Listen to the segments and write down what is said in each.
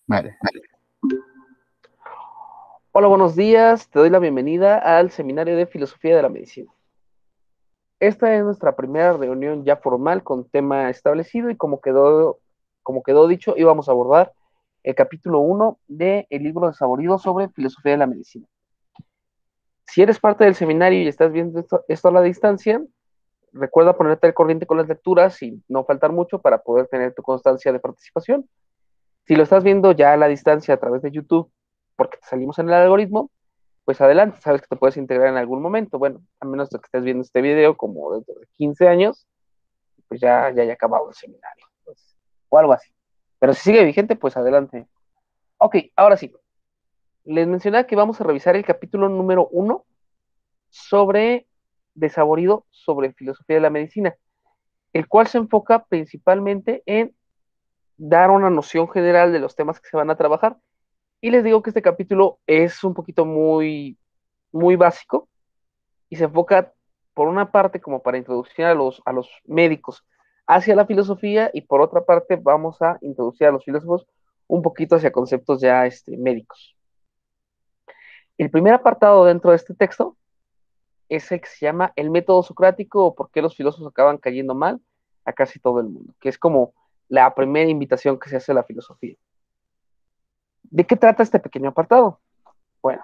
Vale. Hola, buenos días. Te doy la bienvenida al Seminario de Filosofía de la Medicina. Esta es nuestra primera reunión ya formal con tema establecido y como quedó dicho, íbamos a abordar el capítulo 1 del libro de Saborido sobre Filosofía de la Medicina. Si eres parte del seminario y estás viendo esto a la distancia, recuerda ponerte al corriente con las lecturas y no faltar mucho para poder tener tu constancia de participación. Si lo estás viendo ya a la distancia a través de YouTube, porque te salimos en el algoritmo, pues adelante, sabes que te puedes integrar en algún momento. Bueno, a menos de que estés viendo este video como dentro de 15 años, pues ya haya acabado el seminario, pues, o algo así. Pero si sigue vigente, pues adelante. Ok, ahora sí. Les mencioné que vamos a revisar el capítulo número 1 sobre desaborido sobre filosofía de la medicina, el cual se enfoca principalmente en dar una noción general de los temas que se van a trabajar. Y les digo que este capítulo es un poquito muy básico, y se enfoca por una parte como para introducir a los médicos hacia la filosofía, y por otra parte vamos a introducir a los filósofos un poquito hacia conceptos ya médicos. El primer apartado dentro de este texto es el que se llama el método socrático o por qué los filósofos acaban cayendo mal a casi todo el mundo, que es como la primera invitación que se hace a la filosofía. ¿De qué trata este pequeño apartado? Bueno,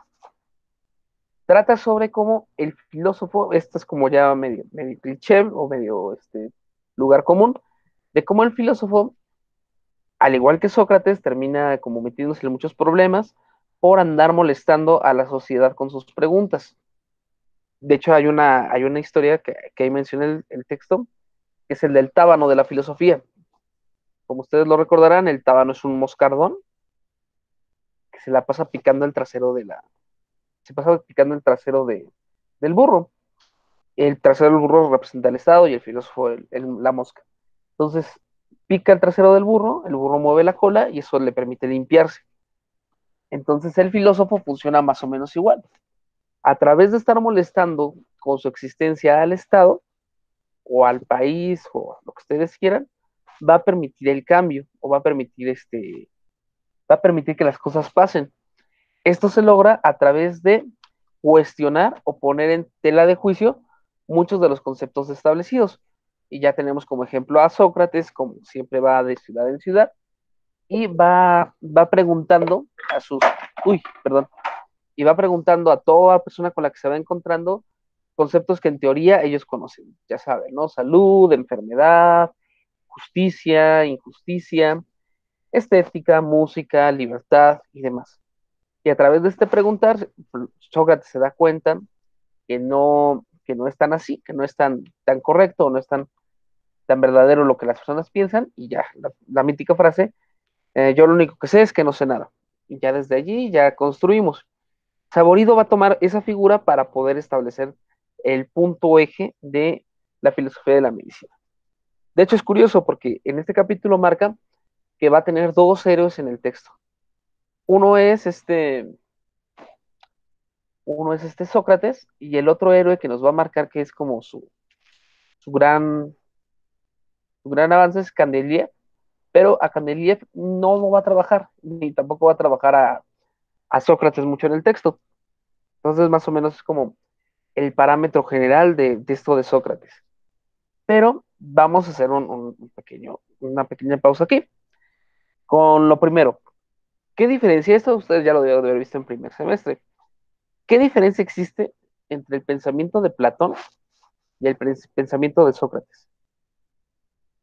trata sobre cómo el filósofo, esto es como ya medio cliché o medio lugar común, de cómo el filósofo, al igual que Sócrates, termina como metiéndose en muchos problemas por andar molestando a la sociedad con sus preguntas. De hecho, hay una historia que ahí menciona el texto, que es el del tábano de la filosofía. Como ustedes lo recordarán, el tábano es un moscardón que se la pasa picando el trasero se pasa picando el trasero del burro. El trasero del burro representa el estado y el filósofo la mosca. Entonces, pica el trasero del burro, el burro mueve la cola y eso le permite limpiarse. Entonces, el filósofo funciona más o menos igual. A través de estar molestando con su existencia al Estado o al país o a lo que ustedes quieran, va a permitir el cambio o va a permitir que las cosas pasen. Esto se logra a través de cuestionar o poner en tela de juicio muchos de los conceptos establecidos. Y ya tenemos como ejemplo a Sócrates, como siempre va de ciudad en ciudad, y va preguntando a sus, uy, perdón, y va preguntando a toda persona con la que se va encontrando conceptos que en teoría ellos conocen, ya saben, ¿no? Salud, enfermedad, justicia, injusticia, estética, música, libertad y demás. Y a través de este preguntar, Sócrates se da cuenta que no es tan así, que no es tan correcto, o no es tan verdadero lo que las personas piensan, y ya, la mítica frase, yo lo único que sé es que no sé nada. Y ya desde allí ya construimos. Saborido va a tomar esa figura para poder establecer el punto eje de la filosofía de la medicina. De hecho, es curioso porque en este capítulo marca que va a tener dos héroes en el texto. Uno es uno es Sócrates, y el otro héroe que nos va a marcar que es como su gran, su gran avance es Candeliev, pero a Candeliev no va a trabajar, ni tampoco va a trabajar a Sócrates mucho en el texto. Entonces, más o menos es como el parámetro general de esto de Sócrates. Pero vamos a hacer una pequeña pausa aquí. Con lo primero, ¿qué diferencia? Esto ustedes ya lo deben de haber visto en primer semestre. ¿Qué diferencia existe entre el pensamiento de Platón y el pensamiento de Sócrates?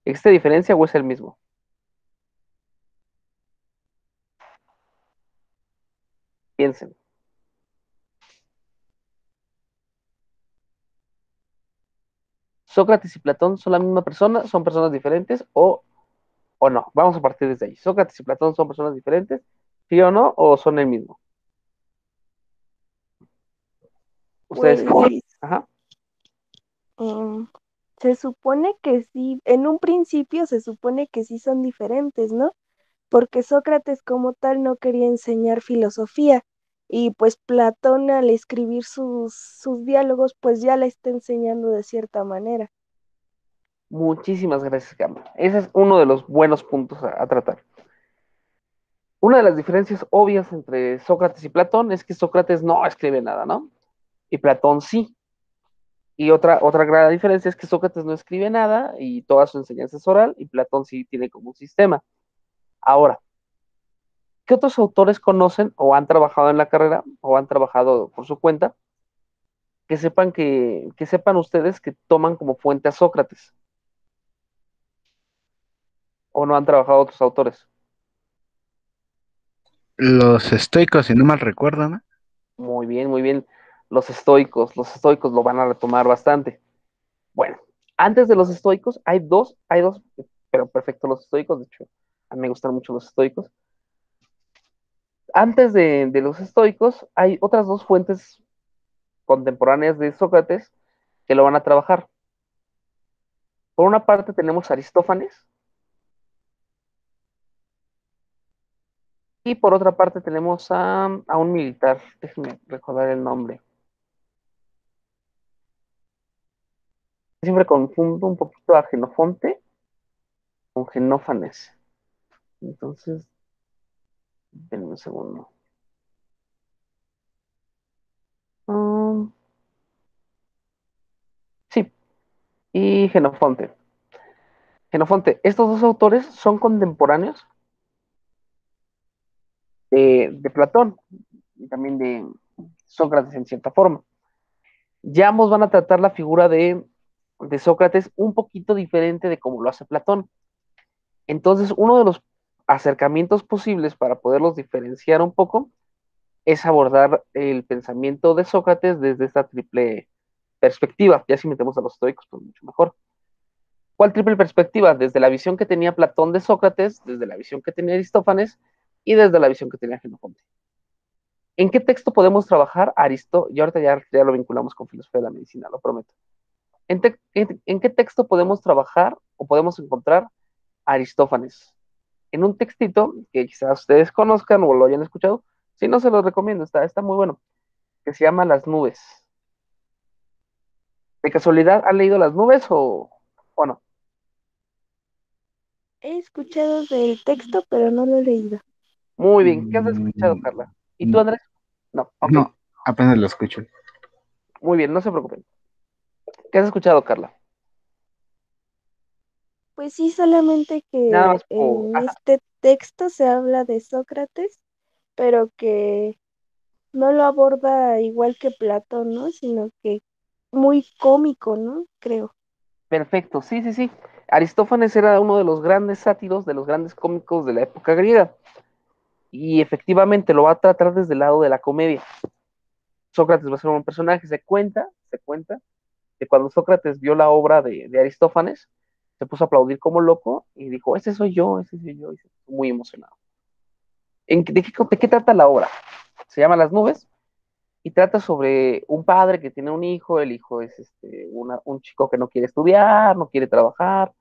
¿Existe diferencia o es el mismo? Piensen. ¿Sócrates y Platón son la misma persona? ¿Son personas diferentes? ¿O no? Vamos a partir desde ahí. ¿Sócrates y Platón son personas diferentes? ¿Sí o no? ¿O son el mismo? ¿Ustedes qué Pues opinan? Ajá. mm, se supone que sí, en un principio se supone que sí son diferentes, ¿no? Porque Sócrates como tal no quería enseñar filosofía y pues Platón al escribir sus diálogos pues ya la está enseñando de cierta manera. Muchísimas gracias, Gama. Ese es uno de los buenos puntos a tratar. Una de las diferencias obvias entre Sócrates y Platón es que Sócrates no escribe nada, ¿no? Y Platón sí. Y otra gran diferencia es que Sócrates no escribe nada y toda su enseñanza es oral y Platón sí tiene como un sistema. Ahora, ¿qué otros autores conocen o han trabajado en la carrera o han trabajado por su cuenta que sepan ustedes que toman como fuente a Sócrates o no han trabajado otros autores? Los estoicos, si no mal recuerdo, ¿no? Muy bien, muy bien. Los estoicos lo van a retomar bastante. Bueno, antes de los estoicos hay dos, pero perfecto los estoicos, de hecho, a mí me gustan mucho los estoicos. Antes de los estoicos hay otras dos fuentes contemporáneas de Sócrates que lo van a trabajar. Por una parte tenemos a Aristófanes y por otra parte tenemos a un militar, déjenme recordar el nombre. Siempre confundo un poquito a Genofonte con Genófanes. Entonces, denme un segundo. Um, sí, y Genofonte. Genofonte, estos dos autores son contemporáneos de Platón y también de Sócrates en cierta forma. Ya ambos van a tratar la figura de Sócrates un poquito diferente de como lo hace Platón. Entonces, uno de los acercamientos posibles para poderlos diferenciar un poco es abordar el pensamiento de Sócrates desde esta triple perspectiva. Ya si metemos a los estoicos, pues mucho mejor. ¿Cuál triple perspectiva? Desde la visión que tenía Platón de Sócrates, desde la visión que tenía Aristófanes y desde la visión que tenía Genofonte. ¿En qué texto podemos trabajar Y ahorita ya lo vinculamos con filosofía de la medicina, lo prometo. ¿En qué texto podemos trabajar o podemos encontrar a Aristófanes? En un textito que quizás ustedes conozcan o lo hayan escuchado, si no se los recomiendo, está muy bueno, que se llama Las Nubes. ¿De casualidad han leído Las Nubes o no? He escuchado del texto, pero no lo he leído. Muy bien, ¿qué has escuchado, Mm, Carla? ¿Y tú, no, Andrés? No, ok, no, apenas lo escucho. muy bien, no se preocupen. ¿Qué has escuchado, Carla? Pues sí, solamente Nada que más por... en Ajá, este texto se habla de Sócrates, pero que no lo aborda igual que Platón, ¿no? Sino que muy cómico, ¿no? Creo. perfecto, sí, sí, sí. Aristófanes era uno de los grandes sátiros, de los grandes cómicos de la época griega. Y efectivamente lo va a tratar desde el lado de la comedia. Sócrates va a ser un personaje, se cuenta, que cuando Sócrates vio la obra de Aristófanes, se puso a aplaudir como loco y dijo, ese soy yo, y se puso muy emocionado. De qué trata la obra? Se llama Las Nubes y trata sobre un padre que tiene un hijo, el hijo es un chico que no quiere estudiar, no quiere trabajar,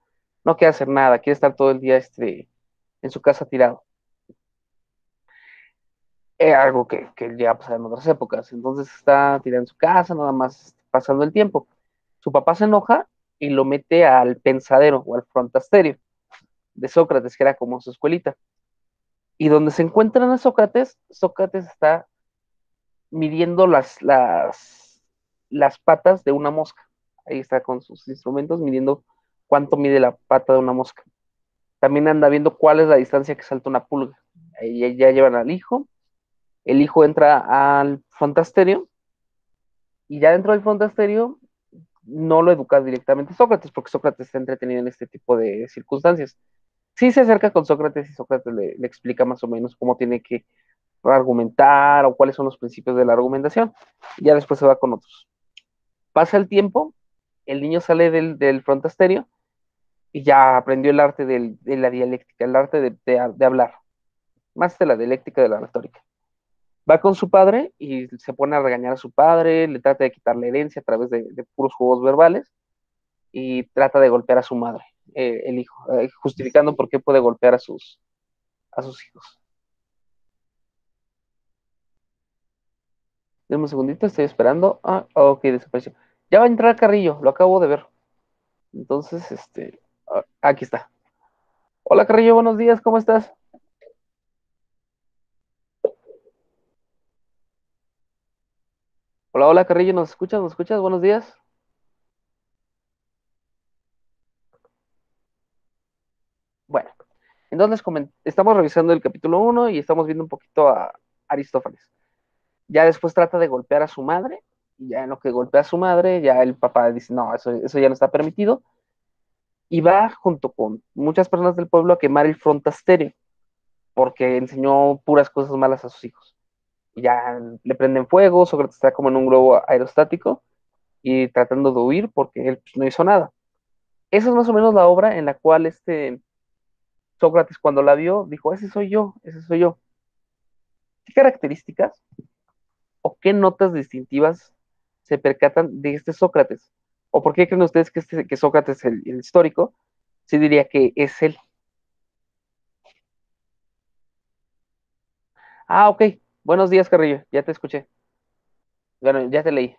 no quiere hacer nada, quiere estar todo el día en su casa tirado. Es algo que ya pasaba en otras épocas. Entonces está tirado en su casa, nada más pasando el tiempo. Su papá se enoja y lo mete al pensadero o al frontasterio de Sócrates, que era como su escuelita. Y donde se encuentran a Sócrates, Sócrates está midiendo las patas de una mosca. Ahí está con sus instrumentos midiendo cuánto mide la pata de una mosca. También anda viendo cuál es la distancia que salta una pulga. Ahí ya llevan al hijo. El hijo entra al frontasterio y ya dentro del frontasterio no lo educa directamente Sócrates, porque Sócrates está entretenido en este tipo de circunstancias. Sí se acerca con Sócrates y Sócrates le explica más o menos cómo tiene que argumentar o cuáles son los principios de la argumentación. Y ya después se va con otros. Pasa el tiempo, el niño sale del frontasterio y ya aprendió el arte de la dialéctica, el arte de hablar, más de la dialéctica de la retórica. Va con su padre y se pone a regañar a su padre, le trata de quitar la herencia a través de puros juegos verbales y trata de golpear a su madre, el hijo, justificando por qué puede golpear a sus hijos. Deme un segundito, estoy esperando. Ah, ok, desapareció. Ya va a entrar Carrillo, lo acabo de ver. Entonces, aquí está. Hola Carrillo, buenos días, ¿cómo estás? Hola, hola, Carrillo, ¿nos escuchas? ¿Nos escuchas? Buenos días. Bueno, entonces estamos revisando el capítulo 1 y estamos viendo un poquito a Aristófanes. Ya después trata de golpear a su madre, y ya en lo que golpea a su madre, ya el papá dice, no, eso ya no está permitido, y va junto con muchas personas del pueblo a quemar el frontasterio, porque enseñó puras cosas malas a sus hijos. Y ya le prenden fuego, Sócrates está como en un globo aerostático y tratando de huir porque él pues, no hizo nada. Esa es más o menos la obra en la cual Sócrates cuando la vio dijo, ese soy yo, ese soy yo. ¿Qué características o qué notas distintivas se percatan de este Sócrates? ¿O por qué creen ustedes que Sócrates, el histórico, sí diría que es él? Ah, ok. Buenos días, Carrillo. Ya te escuché. Bueno, ya te leí.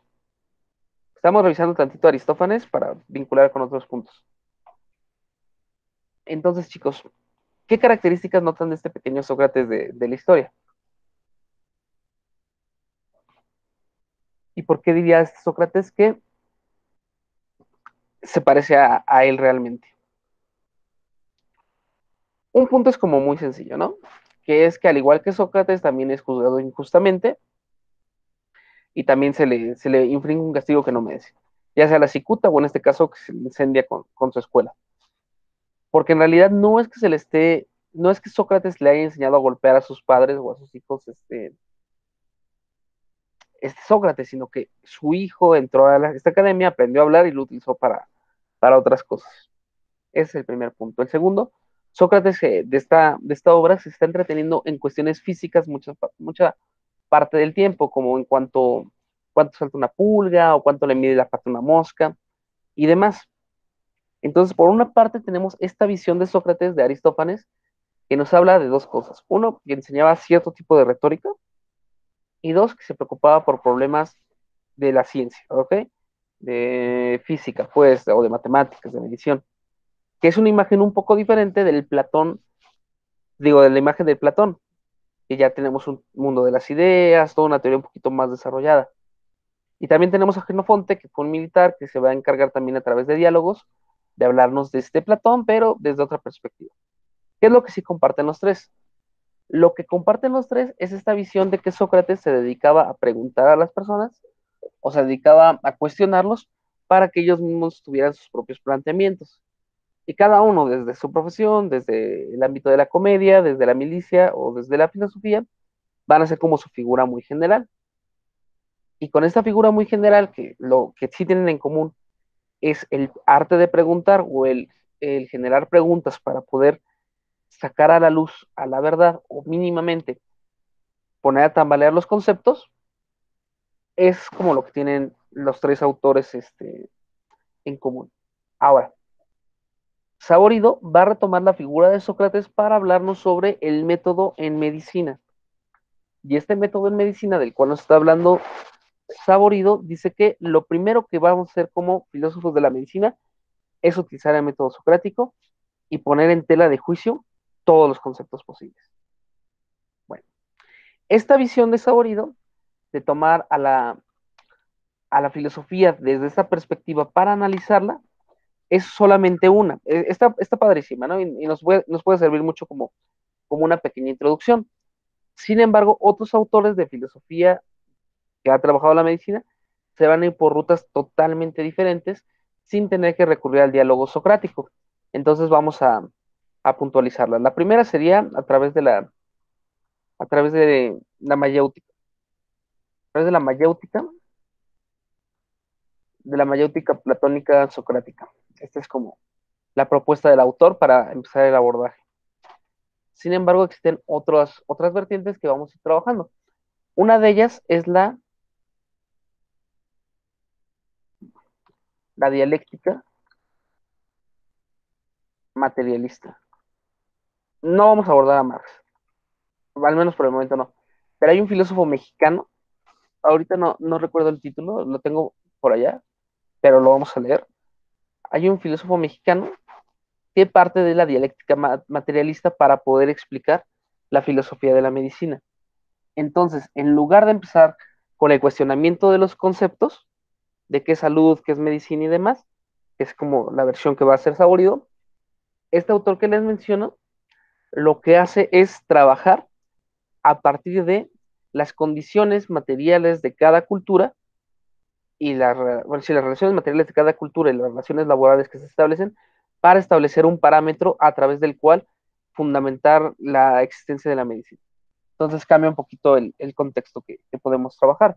Estamos revisando tantito Aristófanes para vincular con otros puntos. Entonces, chicos, ¿qué características notan de este pequeño Sócrates de la historia? ¿Y por qué diría este Sócrates que se parece a él realmente? Un punto es como muy sencillo, ¿no? Que es que al igual que Sócrates también es juzgado injustamente y también se le infringe un castigo que no merece, ya sea la cicuta o en este caso que se le incendia con su escuela. Porque en realidad no es que se le esté, no es que Sócrates le haya enseñado a golpear a sus padres o a sus hijos Sócrates, sino que su hijo entró a esta academia, aprendió a hablar y lo utilizó para otras cosas. Ese es el primer punto. El segundo, Sócrates de esta obra se está entreteniendo en cuestiones físicas mucha parte del tiempo, como en cuánto salta una pulga o cuánto le mide la pata a una mosca y demás. Entonces, por una parte tenemos esta visión de Sócrates, de Aristófanes, que nos habla de dos cosas. Uno, que enseñaba cierto tipo de retórica y dos, que se preocupaba por problemas de la ciencia, ¿ok? De física, pues, o de matemáticas, de medición, que es una imagen un poco diferente del Platón, digo, de la imagen del Platón, que ya tenemos un mundo de las ideas, toda una teoría un poquito más desarrollada. Y también tenemos a Genofonte, que fue un militar que se va a encargar también a través de diálogos de hablarnos de este Platón, pero desde otra perspectiva. ¿Qué es lo que sí comparten los tres? Lo que comparten los tres es esta visión de que Sócrates se dedicaba a preguntar a las personas o se dedicaba a cuestionarlos para que ellos mismos tuvieran sus propios planteamientos. Y cada uno desde su profesión, desde el ámbito de la comedia, desde la milicia o desde la filosofía, van a ser como su figura muy general. Y con esta figura muy general, que lo que sí tienen en común es el arte de preguntar o el generar preguntas para poder sacar a la luz a la verdad o mínimamente poner a tambalear los conceptos, es como lo que tienen los tres autores en común. Ahora, Saborido va a retomar la figura de Sócrates para hablarnos sobre el método en medicina. Y este método en medicina del cual nos está hablando Saborido dice que lo primero que vamos a hacer como filósofos de la medicina es utilizar el método socrático y poner en tela de juicio todos los conceptos posibles. Bueno, esta visión de Saborido, de tomar a la filosofía desde esta perspectiva para analizarla, es solamente una. Está padrísima, ¿no? Y nos puede servir mucho como una pequeña introducción. Sin embargo, otros autores de filosofía que han trabajado la medicina se van a ir por rutas totalmente diferentes sin tener que recurrir al diálogo socrático. Entonces vamos a puntualizarlas. La primera sería a través de la mayéutica. A través de la mayéutica platónica socrática. Esta es como la propuesta del autor para empezar el abordaje. Sin embargo, existen otras vertientes que vamos a ir trabajando. Una de ellas es la dialéctica materialista. No vamos a abordar a Marx, al menos por el momento no. Pero hay un filósofo mexicano, ahorita no recuerdo el título, lo tengo por allá, pero lo vamos a leer. Hay un filósofo mexicano que parte de la dialéctica materialista para poder explicar la filosofía de la medicina. Entonces, en lugar de empezar con el cuestionamiento de los conceptos, de qué es salud, qué es medicina y demás, que es como la versión que va a ser Saborido. Este autor que les menciono, lo que hace es trabajar a partir de las condiciones materiales de cada cultura y las relaciones materiales de cada cultura y las relaciones laborales que se establecen para establecer un parámetro a través del cual fundamentar la existencia de la medicina. Entonces cambia un poquito el contexto que podemos trabajar.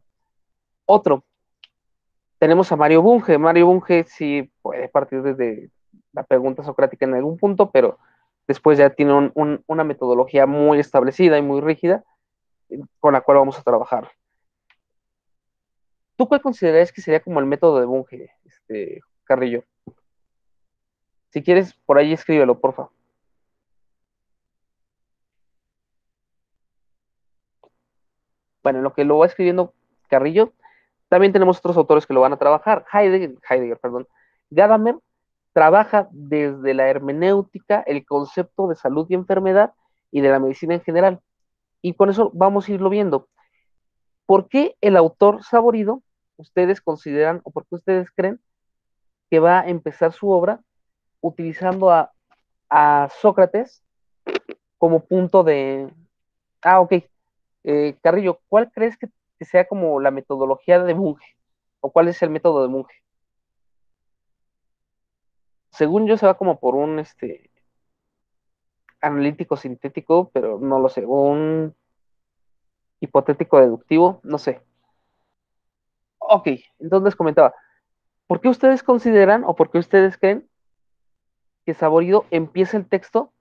Otro, tenemos a Mario Bunge. Mario Bunge sí puede partir desde la pregunta socrática en algún punto, pero después ya tiene una metodología muy establecida y muy rígida con la cual vamos a trabajar. ¿Tú cuál consideras que sería como el método de Bunge, Carrillo? Si quieres, por ahí escríbelo, porfa. Bueno, en lo que lo va escribiendo Carrillo, también tenemos otros autores que lo van a trabajar. Heidegger, perdón. Gadamer trabaja desde la hermenéutica el concepto de salud y enfermedad y de la medicina en general. Y con eso vamos a irlo viendo. ¿Por qué el autor Saborido, ustedes consideran, o por qué ustedes creen que va a empezar su obra utilizando a Sócrates como punto de... Ah, ok. Carrillo, ¿cuál crees que sea como la metodología de Bunge? ¿O cuál es el método de Bunge? Según yo se va como por un analítico sintético, pero no lo sé, un hipotético deductivo, no sé. Ok, entonces les comentaba, ¿por qué ustedes consideran o por qué ustedes creen que Saborido empieza el texto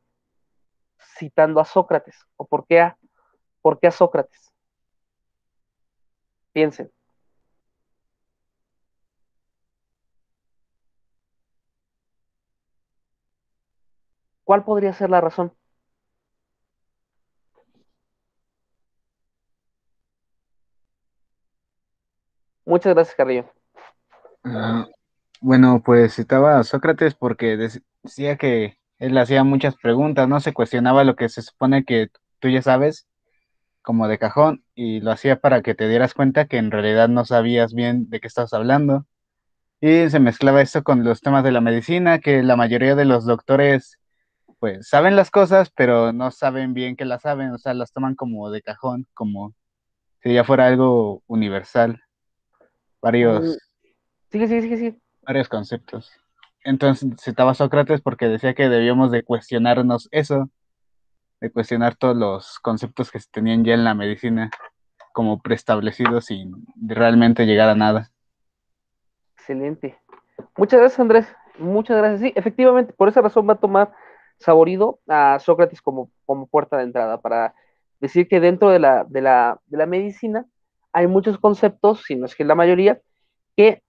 citando a Sócrates? ¿O por qué a Sócrates? Piensen, ¿cuál podría ser la razón? Muchas gracias, Carrillo. Ah, bueno, pues citaba a Sócrates porque decía que él hacía muchas preguntas, ¿no? Se cuestionaba lo que se supone que tú ya sabes, como de cajón, y lo hacía para que te dieras cuenta que en realidad no sabías bien de qué estabas hablando. Y se mezclaba esto con los temas de la medicina, que la mayoría de los doctores, pues, saben las cosas, pero no saben bien que las saben, o sea, las toman como de cajón, como si ya fuera algo universal, Mm, varios, sigue, sigue, sigue, sigue. varios conceptos. Entonces citaba a Sócrates porque decía que debíamos de cuestionarnos eso, de cuestionar todos los conceptos que se tenían ya en la medicina como preestablecidos sin realmente llegar a nada. Excelente. Muchas gracias, Andrés. Muchas gracias. Sí, efectivamente, por esa razón va a tomar Saborido a Sócrates como puerta de entrada, para decir que dentro de la medicina hay muchos conceptos, si no es que la mayoría, que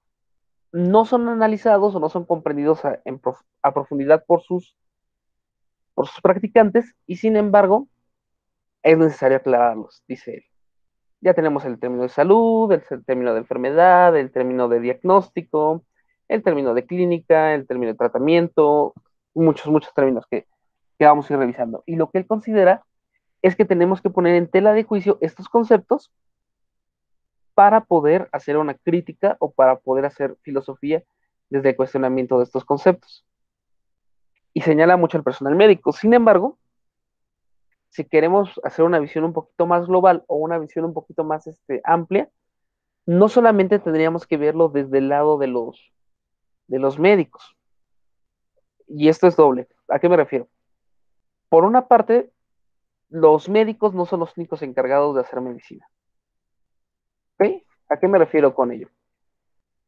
no son analizados o no son comprendidos a profundidad por sus practicantes, y sin embargo es necesario aclararlos, dice él. Ya tenemos el término de salud, el término de enfermedad, el término de diagnóstico, el término de clínica, el término de tratamiento, muchos, muchos términos que vamos a ir revisando. Y lo que él considera es que tenemos que poner en tela de juicio estos conceptos para poder hacer una crítica o para poder hacer filosofía desde el cuestionamiento de estos conceptos. Y señala mucho al personal médico. Sin embargo, si queremos hacer una visión un poquito más global o una visión un poquito más amplia, no solamente tendríamos que verlo desde el lado de los médicos, y esto es doble. ¿A qué me refiero? Por una parte, los médicos no son los únicos encargados de hacer medicina. ¿Ok? ¿A qué me refiero con ello?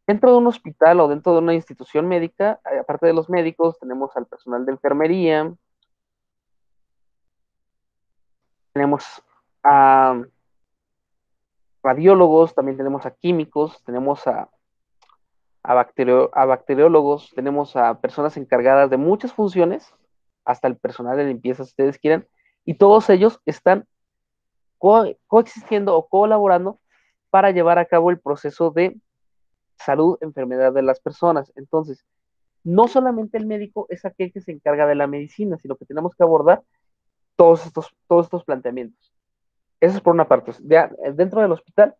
Dentro de un hospital o dentro de una institución médica, aparte de los médicos, tenemos al personal de enfermería, tenemos a radiólogos, también tenemos a químicos, tenemos a bacteriólogos, tenemos a personas encargadas de muchas funciones, hasta el personal de limpieza, si ustedes quieren, y todos ellos están coexistiendo o colaborando para llevar a cabo el proceso de salud, enfermedad de las personas. Entonces, no solamente el médico es aquel que se encarga de la medicina, sino que tenemos que abordar todos estos planteamientos. Eso es por una parte. Ya, dentro del hospital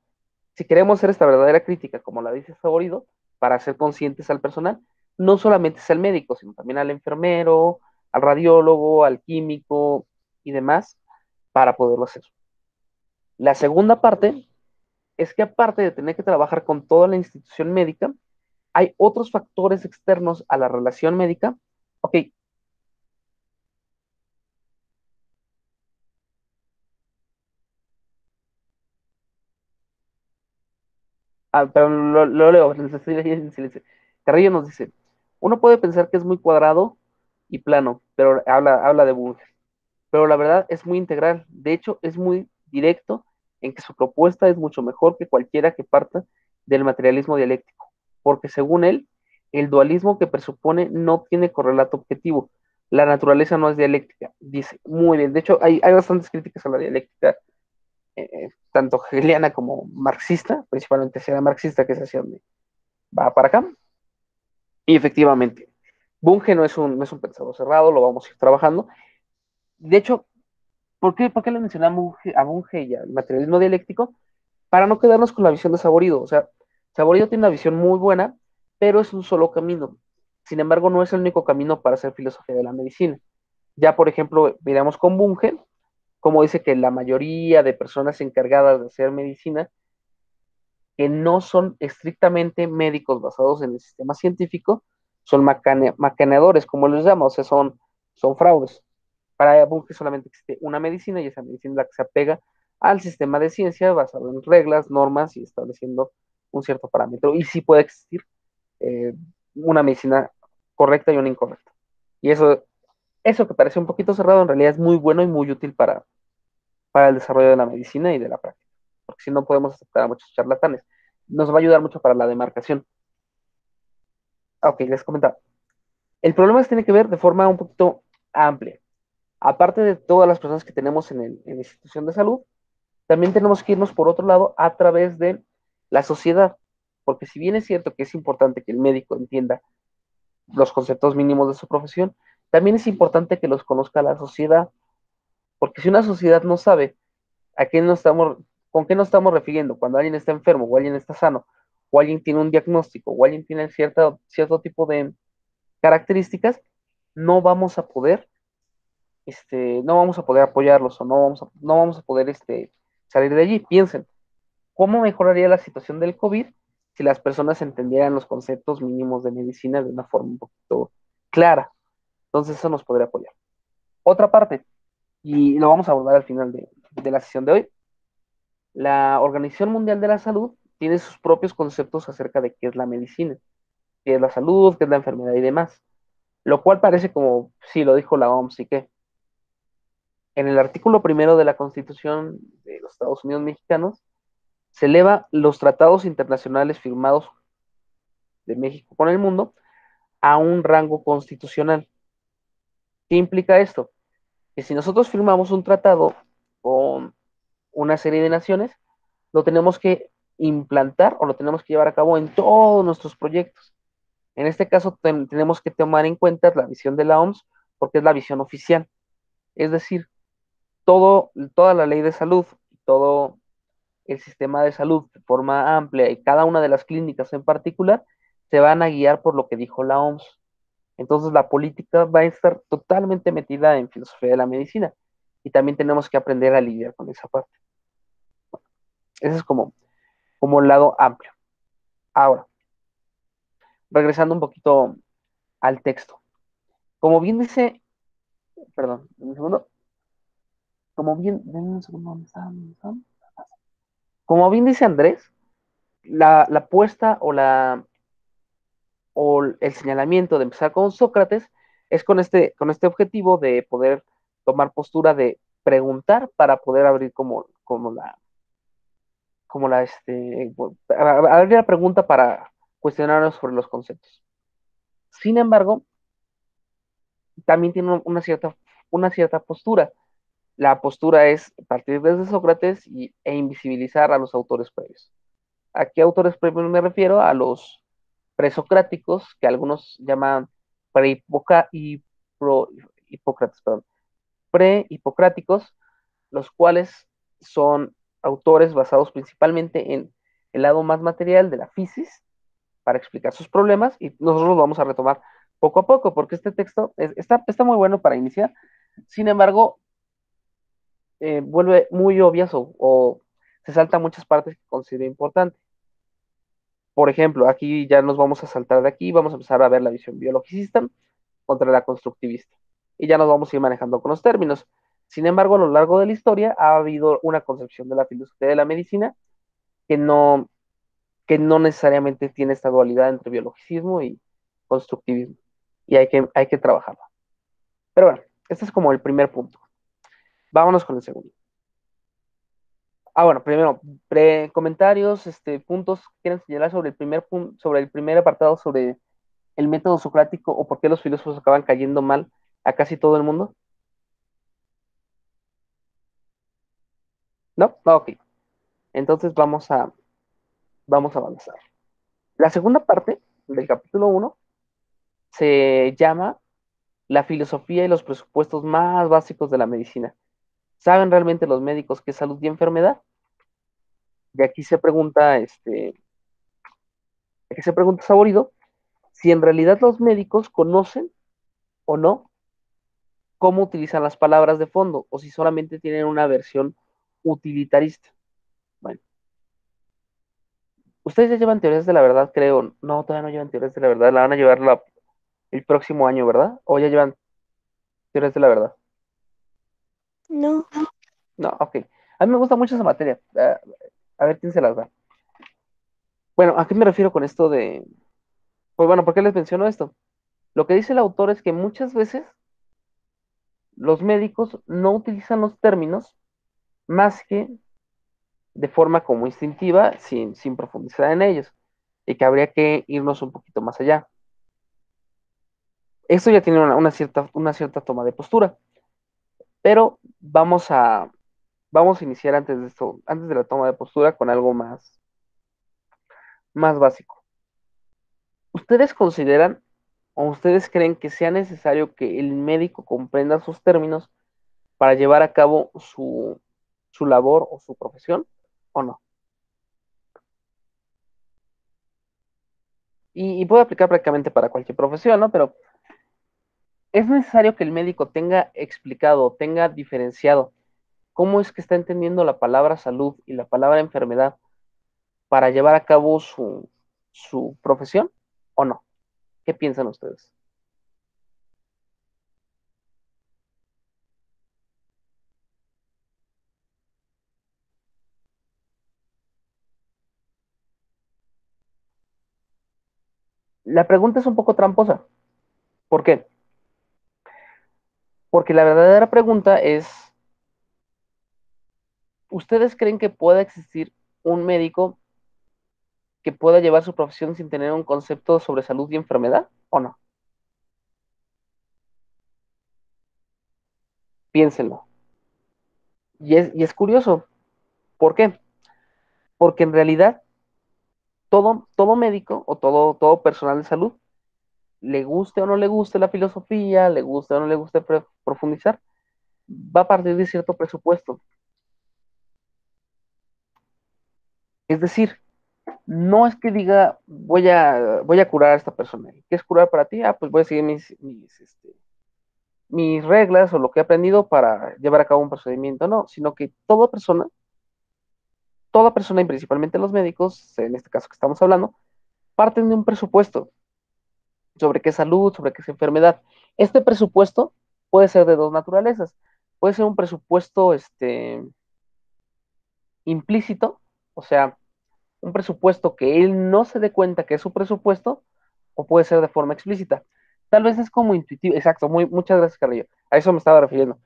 Si queremos hacer esta verdadera crítica, como la dice Saborido, para hacer conscientes al personal, no solamente es al médico, sino también al enfermero, al radiólogo, al químico y demás, para poderlo hacer. La segunda parte es que aparte de tener que trabajar con toda la institución médica, hay otros factores externos a la relación médica. Ok, pero lo leo, estoy leyendo en silencio. Carrillo nos dice, uno puede pensar que es muy cuadrado y plano, pero habla de Bunge, pero la verdad es muy integral. De hecho, es muy directo en que su propuesta es mucho mejor que cualquiera que parta del materialismo dialéctico, porque según él, el dualismo que presupone no tiene correlato objetivo. La naturaleza no es dialéctica, dice. Muy bien, de hecho, hay bastantes críticas a la dialéctica, tanto hegeliana como marxista, principalmente será marxista, que es hacia donde va para acá. Y efectivamente, Bunge no es un pensador cerrado, lo vamos a ir trabajando. De hecho, ¿por qué le mencionamos a Bunge y al materialismo dialéctico? Para no quedarnos con la visión de Saborido. O sea, Saborido tiene una visión muy buena, pero es un solo camino. Sin embargo, no es el único camino para hacer filosofía de la medicina. Ya, por ejemplo, miramos con Bunge, como dice que la mayoría de personas encargadas de hacer medicina, que no son estrictamente médicos basados en el sistema científico, son macaneadores, como les llama, o sea, son fraudes. Para Bunge solamente existe una medicina y esa medicina es la que se apega al sistema de ciencia basado en reglas, normas y estableciendo un cierto parámetro. Y sí puede existir eh, una medicina correcta y una incorrecta. Y eso que parece un poquito cerrado en realidad es muy bueno y muy útil para el desarrollo de la medicina y de la práctica. Porque si no podemos aceptar a muchos charlatanes. Nos va a ayudar mucho para la demarcación. Ok, les comentaba. El problema tiene que ver de forma un poquito amplia. Aparte de todas las personas que tenemos en la institución de salud, también tenemos que irnos por otro lado a través de la sociedad, porque si bien es cierto que es importante que el médico entienda los conceptos mínimos de su profesión, también es importante que los conozca la sociedad, porque si una sociedad no sabe a qué nos estamos, con qué nos estamos refiriendo cuando alguien está enfermo o alguien está sano, o alguien tiene un diagnóstico, o alguien tiene cierto tipo de características, no vamos a poder no vamos a poder apoyarlos o no vamos a poder salir de allí. Piensen, ¿cómo mejoraría la situación del COVID si las personas entendieran los conceptos mínimos de medicina de una forma un poquito clara? Entonces eso nos podría apoyar. Otra parte, y lo vamos a abordar al final de la sesión de hoy, la Organización Mundial de la Salud tiene sus propios conceptos acerca de qué es la medicina, qué es la salud, qué es la enfermedad y demás, lo cual parece como, sí, lo dijo la OMS y qué. En el artículo primero de la Constitución de los Estados Unidos mexicanos, se eleva los tratados internacionales firmados de México con el mundo a un rango constitucional. ¿Qué implica esto? Que si nosotros firmamos un tratado con una serie de naciones, lo tenemos que implantar o lo tenemos que llevar a cabo en todos nuestros proyectos. En este caso, tenemos que tomar en cuenta la visión de la OMS porque es la visión oficial. Es decir, toda la ley de salud, todo el sistema de salud de forma amplia y cada una de las clínicas en particular se van a guiar por lo que dijo la OMS. Entonces la política va a estar totalmente metida en filosofía de la medicina y también tenemos que aprender a lidiar con esa parte. Ese es como el lado amplio. Ahora, regresando un poquito al texto. Como bien dice, perdón, un segundo, como bien, un segundo, ¿dónde está? Como bien dice Andrés, la apuesta o el señalamiento de empezar con Sócrates es con este objetivo de poder tomar postura de preguntar para poder abrir abrir la pregunta para cuestionarnos sobre los conceptos. Sin embargo, también tiene una cierta postura. La postura es partir desde Sócrates e invisibilizar a los autores previos. ¿A qué autores previos me refiero? A los presocráticos, que algunos llaman pre-hipócrates, perdón, pre-hipocráticos, los cuales son autores basados principalmente en el lado más material de la física para explicar sus problemas y nosotros lo vamos a retomar poco a poco, porque este texto está muy bueno para iniciar. Sin embargo, vuelve muy obvias o se salta muchas partes que considero importantes. Por ejemplo, aquí ya nos vamos a saltar de aquí, vamos a empezar a ver la visión biologicista contra la constructivista. Y ya nos vamos a ir manejando con los términos. Sin embargo, a lo largo de la historia ha habido una concepción de la filosofía de la medicina que que no necesariamente tiene esta dualidad entre biologicismo y constructivismo. Y hay que trabajarla. Pero bueno, este es como el primer punto. Vámonos con el segundo. Bueno, primero, comentarios, puntos que quieren señalar sobre el primer punto, sobre el primer apartado, sobre el método socrático o por qué los filósofos acaban cayendo mal a casi todo el mundo. ¿No? Ok. Entonces vamos a avanzar. La segunda parte del capítulo 1 se llama la filosofía y los presupuestos más básicos de la medicina. ¿Saben realmente los médicos qué es salud y enfermedad? Y aquí se pregunta Saborido si en realidad los médicos conocen o no cómo utilizan las palabras de fondo o si solamente tienen una versión utilitarista. Bueno, ustedes ya llevan teorías de la verdad, creo. No, todavía no llevan teorías de la verdad, la van a llevar el próximo año, ¿verdad? O ya llevan teorías de la verdad. No, No, ok. A mí me gusta mucho esa materia. A ver quién se las da. Bueno, ¿a qué me refiero con esto de... Pues bueno, ¿por qué les menciono esto? Lo que dice el autor es que muchas veces los médicos no utilizan los términos más que de forma como instintiva, sin profundizar en ellos, y que habría que irnos un poquito más allá. Esto ya tiene una cierta toma de postura, pero vamos a iniciar antes de esto, antes de la toma de postura, con algo más básico. ¿Ustedes consideran o ustedes creen que sea necesario que el médico comprenda sus términos para llevar a cabo su labor o su profesión o no? Y puede aplicar prácticamente para cualquier profesión, ¿no? Pero es necesario que el médico tenga explicado, tenga diferenciado cómo es que está entendiendo la palabra salud y la palabra enfermedad para llevar a cabo su profesión o no. ¿Qué piensan ustedes? La pregunta es un poco tramposa. ¿Por qué? Porque la verdadera pregunta es, ¿ustedes creen que pueda existir un médico que pueda llevar su profesión sin tener un concepto sobre salud y enfermedad o no? Piénsenlo. Y es curioso. ¿Por qué? Porque en realidad todo médico o todo personal de salud, le guste o no le guste la filosofía, le guste o no le guste profundizar, va a partir de cierto presupuesto. Es decir, no es que diga, voy a curar a esta persona. ¿Qué es curar para ti? Pues voy a seguir mis reglas o lo que he aprendido para llevar a cabo un procedimiento. No, sino que toda persona y principalmente los médicos, en este caso que estamos hablando, parten de un presupuesto sobre qué salud, sobre qué es enfermedad. Este presupuesto puede ser de dos naturalezas. Puede ser un presupuesto implícito, o sea, un presupuesto que él no se dé cuenta que es su presupuesto, o puede ser de forma explícita. Tal vez es como intuitivo, exacto, muchas gracias, Carrillo. A eso me estaba refiriendo.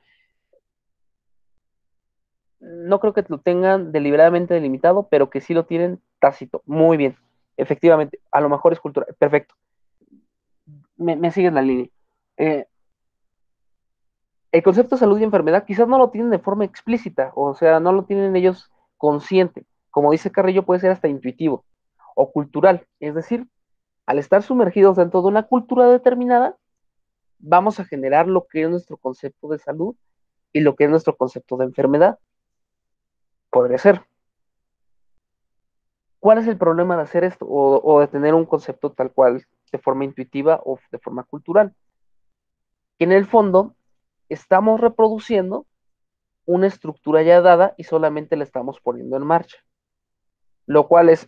No creo que lo tengan deliberadamente delimitado, pero que sí lo tienen tácito. Muy bien. Efectivamente, a lo mejor es cultural. Perfecto. Me sigues la línea. Eh, el concepto de salud y enfermedad quizás no lo tienen de forma explícita, o sea, no lo tienen ellos consciente. Como dice Carrillo, puede ser hasta intuitivo o cultural. Es decir, al estar sumergidos dentro de una cultura determinada, vamos a generar lo que es nuestro concepto de salud y lo que es nuestro concepto de enfermedad. Podría ser. ¿Cuál es el problema de hacer esto o de tener un concepto tal cual de forma intuitiva o de forma cultural? Que en el fondo estamos reproduciendo una estructura ya dada y solamente la estamos poniendo en marcha, lo cual es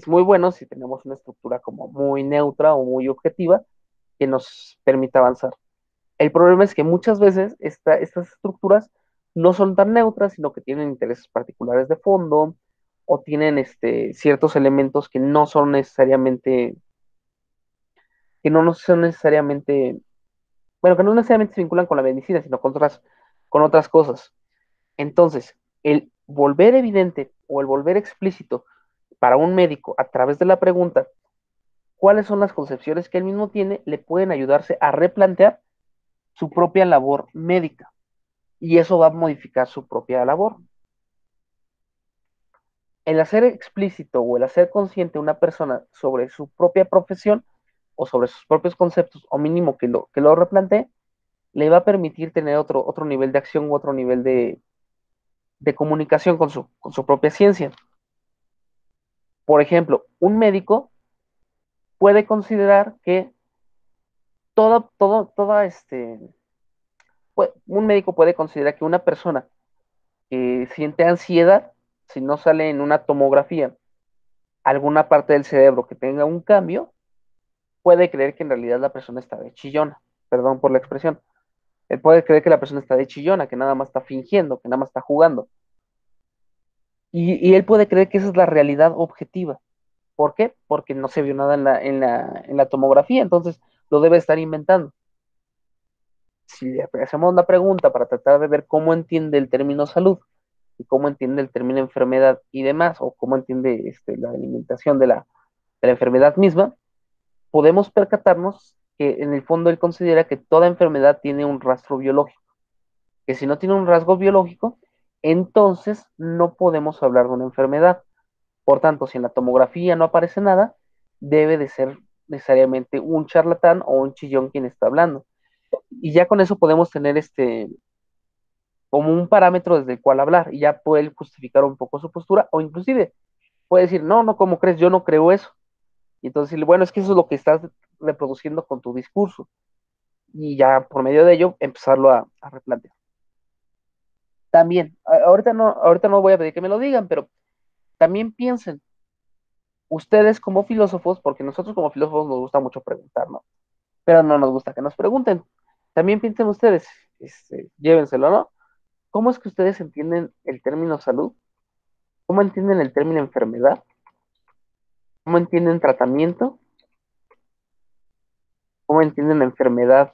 muy bueno si tenemos una estructura como muy neutra o muy objetiva que nos permita avanzar. El problema es que muchas veces estas estructuras no son tan neutras, sino que tienen intereses particulares de fondo o tienen ciertos elementos que no son necesariamente, bueno, que no necesariamente se vinculan con la medicina, sino con otras cosas. Entonces, el volver evidente o el volver explícito para un médico a través de la pregunta cuáles son las concepciones que él mismo tiene, le pueden ayudarse a replantear su propia labor médica y eso va a modificar su propia labor. El hacer explícito o el hacer consciente a una persona sobre su propia profesión o sobre sus propios conceptos, o mínimo que lo replantee, le va a permitir tener otro nivel de acción u otro nivel de comunicación con su propia ciencia. Por ejemplo, un médico puede considerar que toda un médico puede considerar que una persona que siente ansiedad, si no sale en una tomografía alguna parte del cerebro que tenga un cambio, puede creer que en realidad la persona está de chillona, perdón por la expresión. Él puede creer que la persona está de chillona, que nada más está fingiendo, que nada más está jugando. Y él puede creer que esa es la realidad objetiva. ¿Por qué? Porque no se vio nada en la tomografía, entonces lo debe estar inventando. Si le hacemos la pregunta para tratar de ver cómo entiende el término salud y cómo entiende el término enfermedad y demás, o cómo entiende la alimentación de la enfermedad misma, podemos percatarnos que en el fondo él considera que toda enfermedad tiene un rastro biológico, que si no tiene un rasgo biológico, entonces no podemos hablar de una enfermedad. Por tanto, si en la tomografía no aparece nada, debe de ser necesariamente un charlatán o un chillón quien está hablando. Y ya con eso podemos tener como un parámetro desde el cual hablar y ya puede justificar un poco su postura o inclusive puede decir, no, no, ¿cómo crees? Yo no creo eso. Y entonces decirle, bueno, es que eso es lo que estás reproduciendo con tu discurso. Y ya por medio de ello empezarlo a replantear. También, ahorita no voy a pedir que me lo digan, pero también piensen, ustedes como filósofos, porque nosotros como filósofos nos gusta mucho preguntar, ¿no? Pero no nos gusta que nos pregunten. También piensen ustedes, llévenselo, ¿no? ¿Cómo es que ustedes entienden el término salud? ¿Cómo entienden el término enfermedad? ¿Cómo entienden tratamiento? ¿Cómo entienden la enfermedad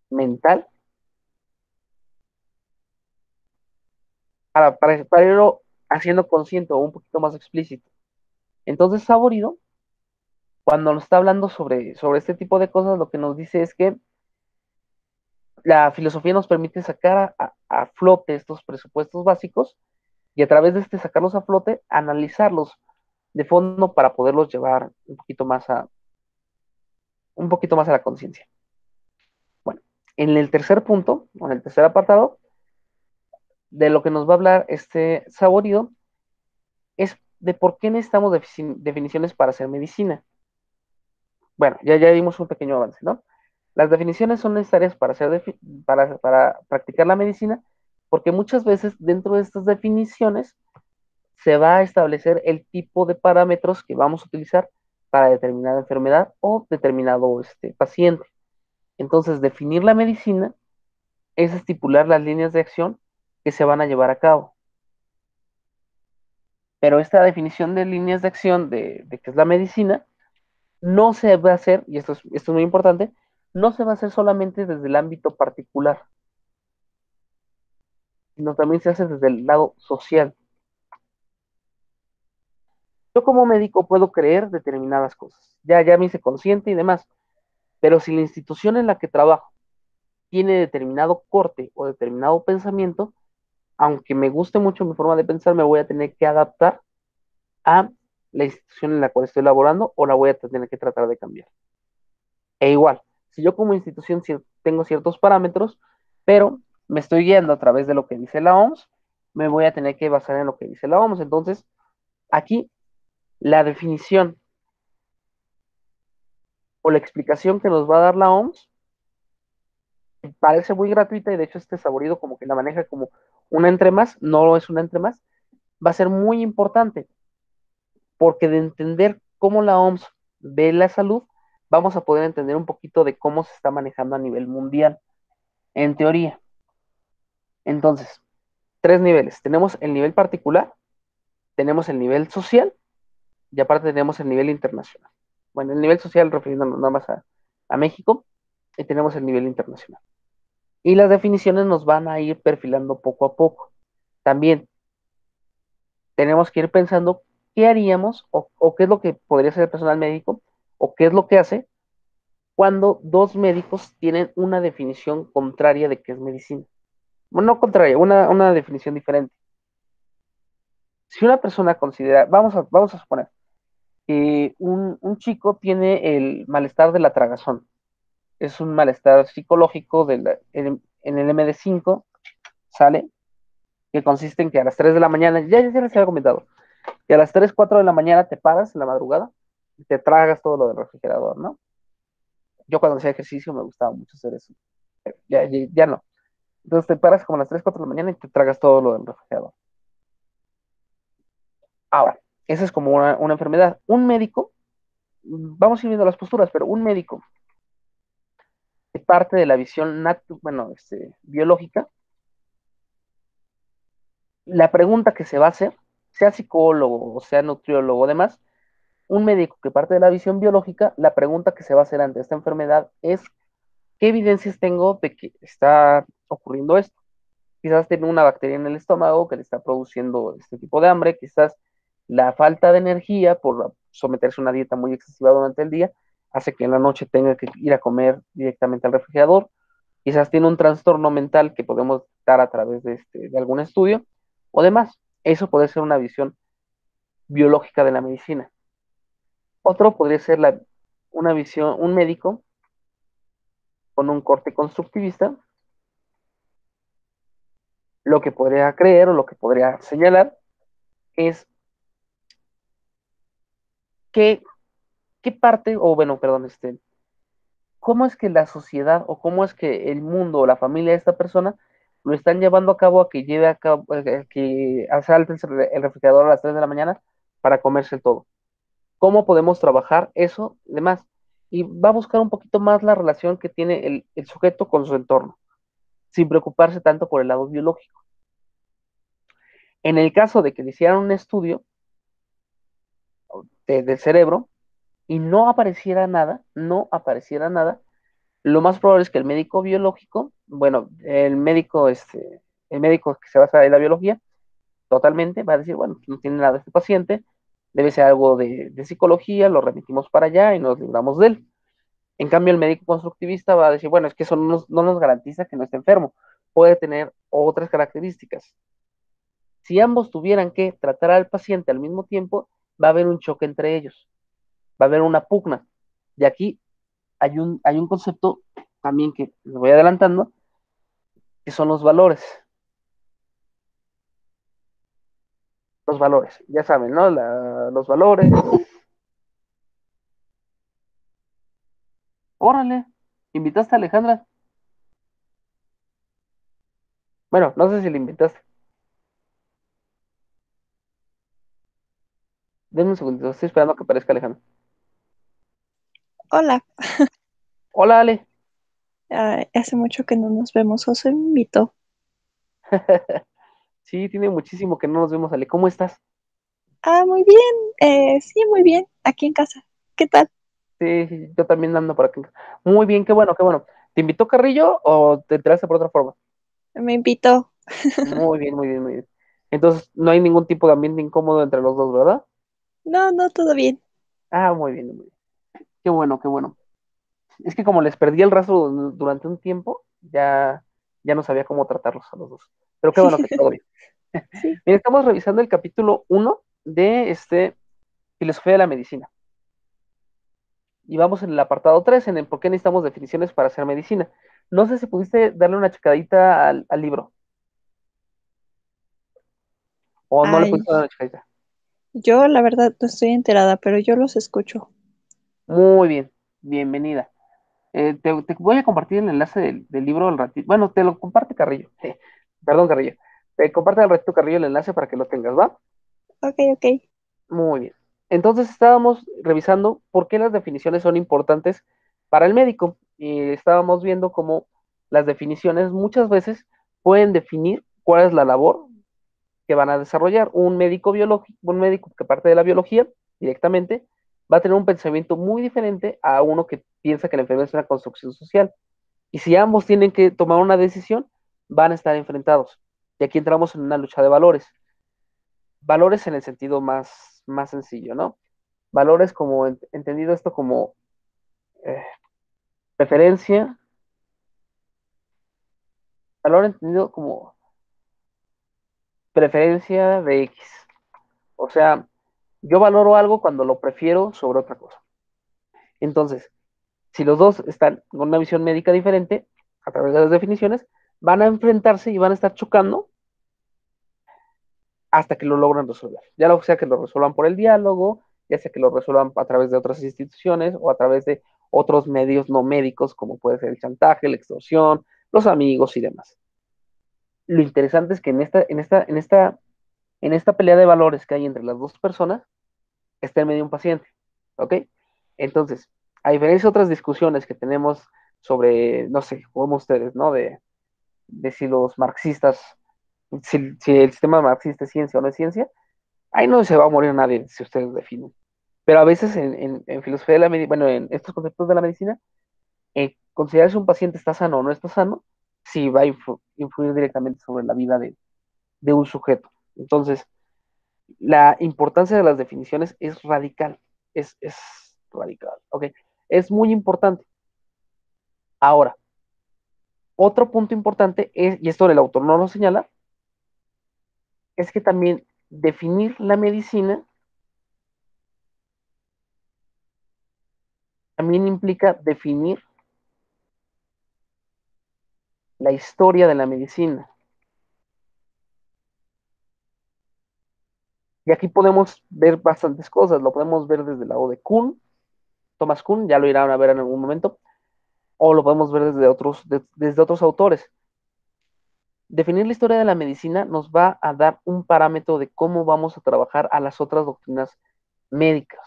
mental? Para irlo haciendo consciente o un poquito más explícito. Entonces, Saborido, cuando nos está hablando sobre este tipo de cosas, lo que nos dice es que la filosofía nos permite sacar a flote estos presupuestos básicos y a través de sacarlos a flote, analizarlos de fondo para poderlos llevar un poquito más a la conciencia. Bueno, en el tercer punto, o en el tercer apartado, de lo que nos va a hablar este Saborido, es de por qué necesitamos definiciones para hacer medicina. Bueno, ya dimos un pequeño avance, ¿no? Las definiciones son necesarias para practicar la medicina, porque muchas veces dentro de estas definiciones se va a establecer el tipo de parámetros que vamos a utilizar para determinada enfermedad o determinado paciente. Entonces, definir la medicina es estipular las líneas de acción que se van a llevar a cabo. Pero esta definición de líneas de acción de qué es la medicina no se va a hacer, y esto es muy importante, no se va a hacer solamente desde el ámbito particular, sino también se hace desde el lado social. Yo como médico puedo creer determinadas cosas, ya me hice consciente y demás, pero si la institución en la que trabajo tiene determinado corte o determinado pensamiento, aunque me guste mucho mi forma de pensar, me voy a tener que adaptar a la institución en la cual estoy laborando o la voy a tener que tratar de cambiar. E igual, si yo como institución tengo ciertos parámetros, pero me estoy guiando a través de lo que dice la OMS, me voy a tener que basar en lo que dice la OMS. Entonces, aquí la definición o la explicación que nos va a dar la OMS parece muy gratuita y de hecho este saborido como que la maneja como una entre más, no es una entre más, va a ser muy importante porque de entender cómo la OMS ve la salud, vamos a poder entender un poquito de cómo se está manejando a nivel mundial, en teoría. Entonces, tres niveles. Tenemos el nivel particular, tenemos el nivel social y aparte tenemos el nivel internacional. Bueno, el nivel social refiriéndonos nada más a México y tenemos el nivel internacional. Y las definiciones nos van a ir perfilando poco a poco. También tenemos que ir pensando qué haríamos o qué es lo que podría hacer el personal médico o qué es lo que hace cuando dos médicos tienen una definición contraria de qué es medicina. Bueno, no contraria, una definición diferente. Si una persona considera, vamos a suponer que un chico tiene el malestar de la tragazón, es un malestar psicológico en el MD5, ¿sale? Que consiste en que a las 3 de la mañana, ya les había comentado, que a las 3 4 de la mañana te paras en la madrugada y te tragas todo lo del refrigerador, ¿no? Yo cuando hacía ejercicio me gustaba mucho hacer eso. Ya no. Entonces te paras como a las 3 4 de la mañana y te tragas todo lo del refrigerador. Ahora, esa es como una enfermedad. Un médico, vamos a ir viendo las posturas, pero un médico que parte de la visión biológica, la pregunta que se va a hacer, sea psicólogo o sea nutriólogo o demás, un médico que parte de la visión biológica, la pregunta que se va a hacer ante esta enfermedad es, ¿qué evidencias tengo de que está ocurriendo esto? Quizás tiene una bacteria en el estómago que le está produciendo este tipo de hambre, quizás la falta de energía por someterse a una dieta muy excesiva durante el día hace que en la noche tenga que ir a comer directamente al refrigerador, quizás tiene un trastorno mental que podemos dar a través de algún estudio o demás. Eso puede ser una visión biológica de la medicina. Otro podría ser una visión, un médico con un corte constructivista, lo que podría creer o lo que podría señalar es que, qué parte, o bueno, perdón, cómo es que la sociedad o cómo es que el mundo o la familia de esta persona lo están llevando a cabo a que lleve a cabo, que asalte el refrigerador a las 3 de la mañana para comerse el todo. ¿Cómo podemos trabajar eso? Demás. Y va a buscar un poquito más la relación que tiene el sujeto con su entorno, sin preocuparse tanto por el lado biológico. En el caso de que le hicieran un estudio del cerebro y no apareciera nada, lo más probable es que el médico biológico, bueno, el médico que se basa en la biología, totalmente va a decir, bueno, no tiene nada este paciente, debe ser algo de psicología, lo remitimos para allá y nos libramos de él. En cambio, el médico constructivista va a decir, bueno, es que eso no nos garantiza que no esté enfermo, puede tener otras características. Si ambos tuvieran que tratar al paciente al mismo tiempo, va a haber un choque entre ellos, va a haber una pugna. Y aquí hay un concepto también que les voy adelantando, que son los valores. Los valores, ya saben, ¿no? Los valores. Órale, invitaste a Alejandra. Bueno, no sé si le invitaste. Denme un segundito, estoy esperando a que aparezca Alejandra. Hola, Hola, Ale. hace mucho que no nos vemos. José me invitó. Sí, tiene muchísimo que no nos vemos, Ale. ¿Cómo estás? Muy bien. Sí, muy bien. Aquí en casa. ¿Qué tal? Sí, yo también ando por aquí. Muy bien, qué bueno, qué bueno. ¿Te invitó Carrillo o te enteraste por otra forma? Me invitó. Muy bien, muy bien, muy bien. Entonces, no hay ningún tipo de ambiente incómodo entre los dos, ¿verdad? No, no, todo bien. Ah, muy bien, muy bien. Qué bueno, qué bueno. Es que como les perdí el rastro durante un tiempo, ya no sabía cómo tratarlos a los dos. Pero qué bueno que todo bien. Sí. Mira, estamos revisando el capítulo 1 de Filosofía de la Medicina. Y vamos en el apartado 3 en el por qué necesitamos definiciones para hacer medicina. No sé si pudiste darle una checadita al libro. ¿O no le Ay, pudiste dar una checadita? yo la verdad no estoy enterada, pero yo los escucho. Muy bien, bienvenida. Te voy a compartir el enlace del libro al ratito. Bueno, te lo comparte Carrillo. Perdón, Carrillo. Te comparte al ratito Carrillo el enlace para que lo tengas, ¿va? Ok, ok. Muy bien. Entonces estábamos revisando por qué las definiciones son importantes para el médico. Y estábamos viendo cómo las definiciones muchas veces pueden definir cuál es la labor que van a desarrollar. Un médico biológico, un médico que parte de la biología directamente, va a tener un pensamiento muy diferente a uno que piensa que la enfermedad es una construcción social. Y si ambos tienen que tomar una decisión, van a estar enfrentados. Y aquí entramos en una lucha de valores. Valores en el sentido más sencillo, ¿no? Valores como entendido esto como eh, preferencia, valor entendido como preferencia de X. O sea, yo valoro algo cuando lo prefiero sobre otra cosa. Entonces, si los dos están con una visión médica diferente, a través de las definiciones, van a enfrentarse y van a estar chocando hasta que lo logran resolver. Ya lo sea que lo resuelvan por el diálogo, ya sea que lo resuelvan a través de otras instituciones o a través de otros medios no médicos, como puede ser el chantaje, la extorsión, los amigos y demás. Lo interesante es que en esta pelea de valores que hay entre las dos personas, está en medio un paciente, ¿ok? Entonces, a diferencia de otras discusiones que tenemos sobre, no sé, como ustedes, ¿no? De si los marxistas, si el sistema marxista es ciencia o no es ciencia, ahí no se va a morir nadie si ustedes definen. Pero a veces en filosofía de la medicina, bueno, en estos conceptos de la medicina, considerar si un paciente está sano o no está sano, sí va a influir directamente sobre la vida de un sujeto. Entonces, la importancia de las definiciones es radical, es radical, ¿ok? Es muy importante. Ahora, otro punto importante es, y esto el autor no lo señala, es que también definir la medicina también implica definir la historia de la medicina. Y aquí podemos ver bastantes cosas, lo podemos ver desde el lado de Kuhn, Thomas Kuhn, ya lo irán a ver en algún momento, o lo podemos ver desde otros autores. Definir la historia de la medicina nos va a dar un parámetro de cómo vamos a trabajar a las otras doctrinas médicas.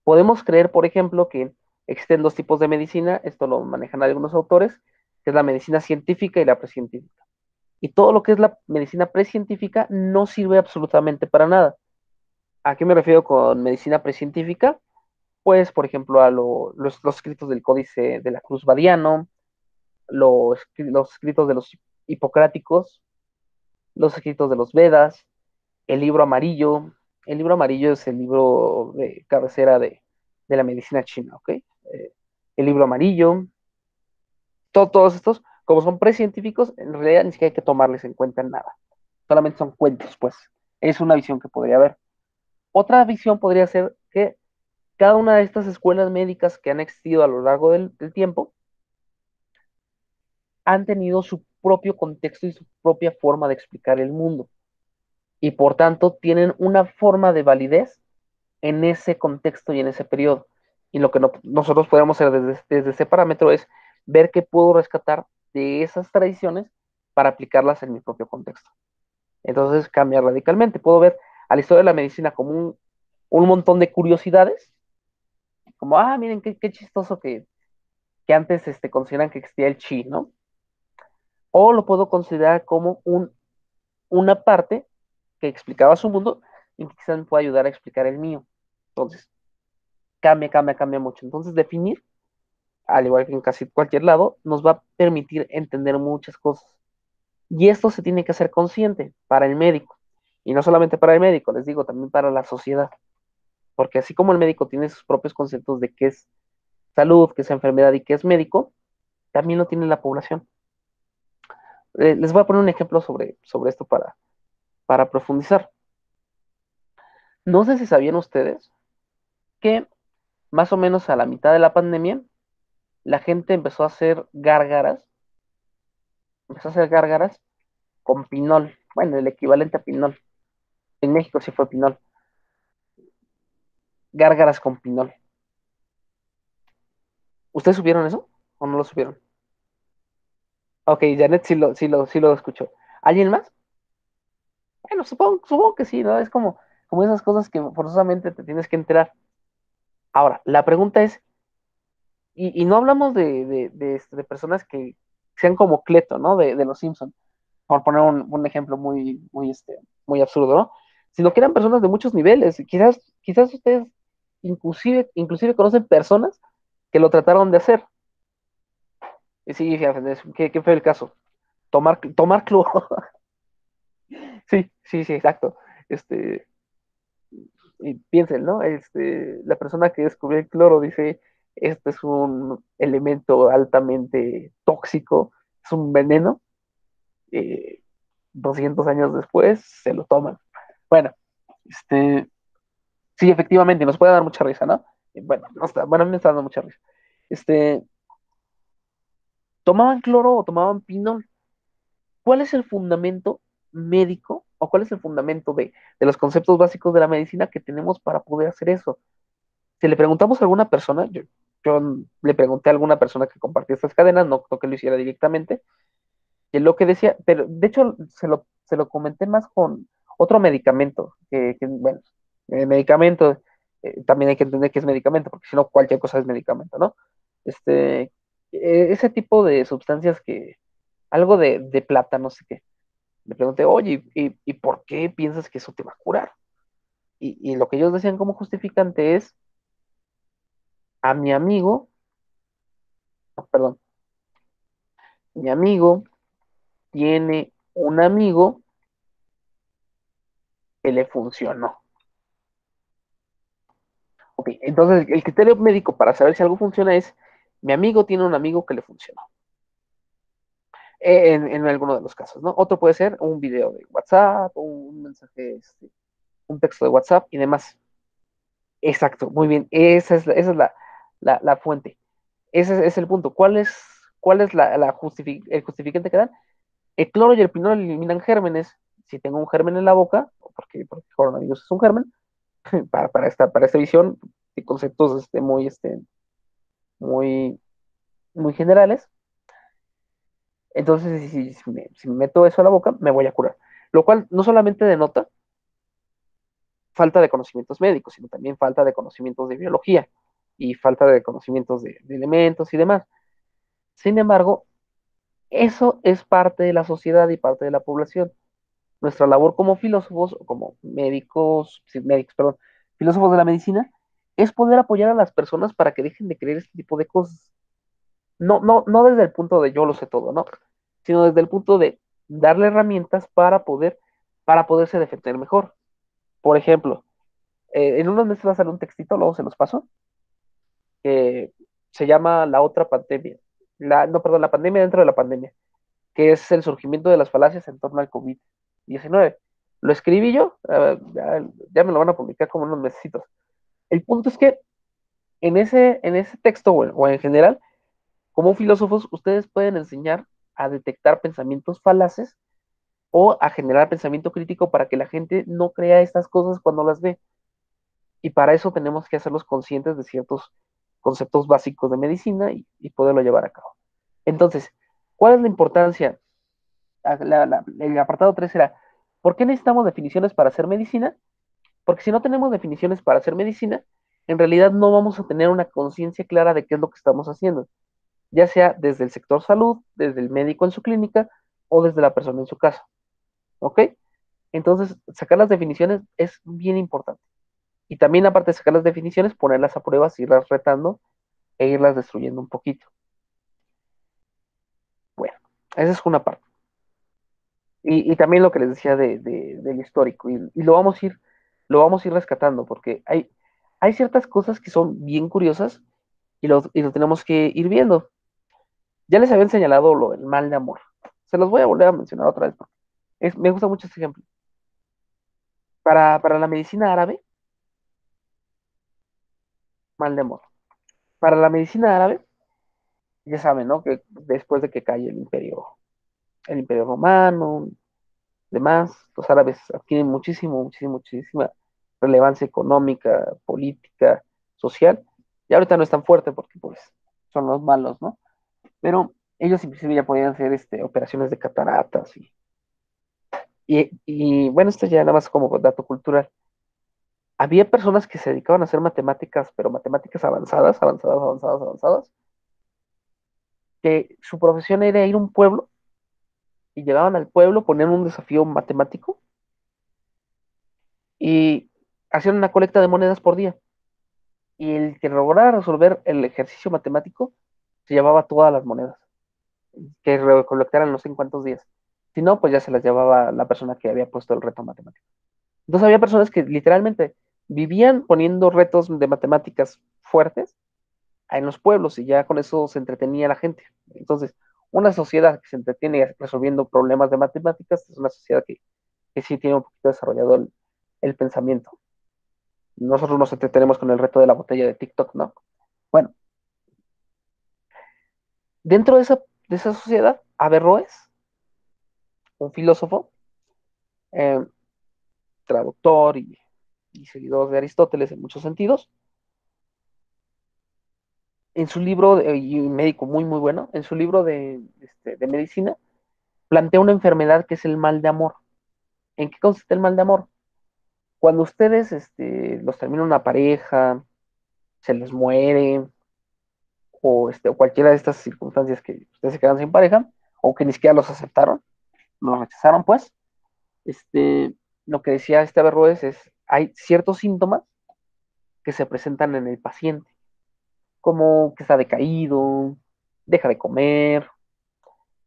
Podemos creer, por ejemplo, que existen dos tipos de medicina, esto lo manejan algunos autores, que es la medicina científica y la precientífica. Y todo lo que es la medicina precientífica no sirve absolutamente para nada. ¿A qué me refiero con medicina precientífica? Pues, por ejemplo, a los escritos del Códice de la Cruz Badiano, los escritos de los hipocráticos, los escritos de los Vedas, el libro amarillo. El libro amarillo es el libro de cabecera de la medicina china, ¿ok? El libro amarillo, todos estos, como son precientíficos, en realidad ni siquiera hay que tomarles en cuenta en nada. Solamente son cuentos, pues. Es una visión que podría haber. Otra visión podría ser que cada una de estas escuelas médicas que han existido a lo largo del tiempo han tenido su propio contexto y su propia forma de explicar el mundo. Y por tanto tienen una forma de validez en ese contexto y en ese periodo. Y lo que nosotros podemos hacer desde ese parámetro es ver qué puedo rescatar de esas tradiciones para aplicarlas en mi propio contexto. Entonces cambia radicalmente. Puedo ver a la historia de la medicina como un montón de curiosidades, como, miren, qué chistoso que antes consideran que existía el chi, ¿no? O lo puedo considerar como una parte que explicaba su mundo y que quizás me pueda ayudar a explicar el mío. Entonces, cambia mucho. Entonces, definir, al igual que en casi cualquier lado, nos va a permitir entender muchas cosas. Y esto se tiene que hacer consciente para el médico. Y no solamente para el médico, les digo, también para la sociedad. Porque así como el médico tiene sus propios conceptos de qué es salud, qué es enfermedad y qué es médico, también lo tiene la población. Les voy a poner un ejemplo sobre esto para profundizar. No sé si sabían ustedes que más o menos a la mitad de la pandemia, la gente empezó a hacer gárgaras con pinol, bueno, el equivalente a pinol. En México sí fue pinol. Gárgaras con pinol. ¿Ustedes supieron eso o no lo supieron? Ok, Janet sí lo escuchó. ¿Alguien más? Bueno, supongo que sí, ¿no? Es como esas cosas que forzosamente te tienes que enterar. Ahora, la pregunta es, y no hablamos de personas que sean como Cleto, ¿no? De los Simpsons, por poner un ejemplo muy absurdo, ¿no? Sino que eran personas de muchos niveles. Quizás ustedes inclusive conocen personas que lo trataron de hacer. Y sí, fíjate, ¿qué fue el caso? Tomar cloro. Sí, exacto. Este, y piensen, ¿no? La persona que descubrió el cloro dice, este es un elemento altamente tóxico, es un veneno. eh, 200 años después se lo toman. Bueno, este, sí, efectivamente, nos puede dar mucha risa, ¿no? Bueno, no está, bueno, a mí me está dando mucha risa. Este, ¿Tomaban cloro o tomaban pinol? ¿Cuál es el fundamento médico o cuál es el fundamento de los conceptos básicos de la medicina que tenemos para poder hacer eso? Si le preguntamos a alguna persona, yo le pregunté a alguna persona que compartía estas cadenas, no que lo hiciera directamente, que lo que decía, pero de hecho se lo comenté más con otro medicamento, bueno, medicamento, también hay que entender que es medicamento, porque si no cualquier cosa es medicamento, ¿no? Ese tipo de sustancias algo de plata, no sé qué. Le pregunté, oye, ¿y por qué piensas que eso te va a curar? Y lo que ellos decían como justificante es, a mi amigo, no, perdón, mi amigo tiene un amigo que le funcionó. Ok, entonces el criterio médico para saber si algo funciona es, mi amigo tiene un amigo que le funcionó. En alguno de los casos, ¿no? Otro puede ser un video de WhatsApp, un mensaje, un texto de WhatsApp y demás. Exacto, muy bien. Esa es la fuente. Ese es el punto. ¿Cuál es el justificante que dan? El cloro y el pinol eliminan gérmenes. Si tengo un germen en la boca, porque el coronavirus es un germen, para esta visión de conceptos muy, muy generales, entonces si me meto eso a la boca, me voy a curar. Lo cual no solamente denota falta de conocimientos médicos, sino también falta de conocimientos de biología y falta de conocimientos de elementos y demás. Sin embargo, eso es parte de la sociedad y parte de la población. Nuestra labor como filósofos, o como médicos, sí, médicos, perdón, filósofos de la medicina, es poder apoyar a las personas para que dejen de creer este tipo de cosas. No desde el punto de yo lo sé todo, ¿no? Sino desde el punto de darle herramientas para poderse defender mejor. Por ejemplo, en unos meses va a salir un textito, luego se los paso, que se llama La otra pandemia. No, perdón, la pandemia dentro de la pandemia, que es el surgimiento de las falacias en torno al COVID-19. Lo escribí yo, ya me lo van a publicar como en unos mesecitos. El punto es que en ese texto o en general, como filósofos, ustedes pueden enseñar a detectar pensamientos falaces o a generar pensamiento crítico para que la gente no crea estas cosas cuando las ve. Y para eso tenemos que hacerlos conscientes de ciertos conceptos básicos de medicina y poderlo llevar a cabo. Entonces, ¿cuál es la importancia? El apartado 3 era, ¿por qué necesitamos definiciones para hacer medicina? Porque si no tenemos definiciones para hacer medicina, en realidad no vamos a tener una conciencia clara de qué es lo que estamos haciendo, ya sea desde el sector salud, desde el médico en su clínica o desde la persona en su casa. ¿Ok? Entonces, sacar las definiciones es bien importante. Y también, aparte de sacar las definiciones, ponerlas a prueba, irlas retando e irlas destruyendo un poquito. Bueno, esa es una parte. Y también lo que les decía del histórico. Y lo vamos a ir rescatando, porque hay ciertas cosas que son bien curiosas y lo tenemos que ir viendo. Ya les habían señalado lo del mal de amor. Se los voy a volver a mencionar otra vez, porque me gusta mucho este ejemplo. Para la medicina árabe, mal de amor. Para la medicina árabe, ya saben, ¿no? Que después de que cae el imperio romano, demás, los árabes adquieren muchísima relevancia económica, política, social, y ahorita no es tan fuerte porque pues son los malos, ¿no? Pero ellos inclusive ya podían hacer operaciones de cataratas y bueno, esto ya nada más como dato cultural. Había personas que se dedicaban a hacer matemáticas, pero matemáticas avanzadas, que su profesión era ir a un pueblo y llegaban al pueblo, ponían un desafío matemático y hacían una colecta de monedas por día. Y el que lograra resolver el ejercicio matemático se llevaba todas las monedas, que recolectaran no sé en cuántos días. Si no, pues ya se las llevaba la persona que había puesto el reto matemático. Entonces había personas que literalmente vivían poniendo retos de matemáticas fuertes en los pueblos y ya con eso se entretenía la gente. Entonces, una sociedad que se entretiene resolviendo problemas de matemáticas es una sociedad que sí tiene un poquito desarrollado el pensamiento. Nosotros nos entretenemos con el reto de la botella de TikTok, ¿no? Bueno, dentro de esa sociedad, Averroes, un filósofo, eh, traductor y seguidor de Aristóteles en muchos sentidos, en su libro, y un médico muy bueno, en su libro de medicina, plantea una enfermedad que es el mal de amor. ¿En qué consiste el mal de amor? Cuando ustedes los termina una pareja, se les muere, o cualquiera de estas circunstancias que ustedes se quedan sin pareja, o que ni siquiera los aceptaron, los rechazaron, pues, lo que decía este Averroes es, hay ciertos síntomas que se presentan en el paciente, como que está decaído, deja de comer,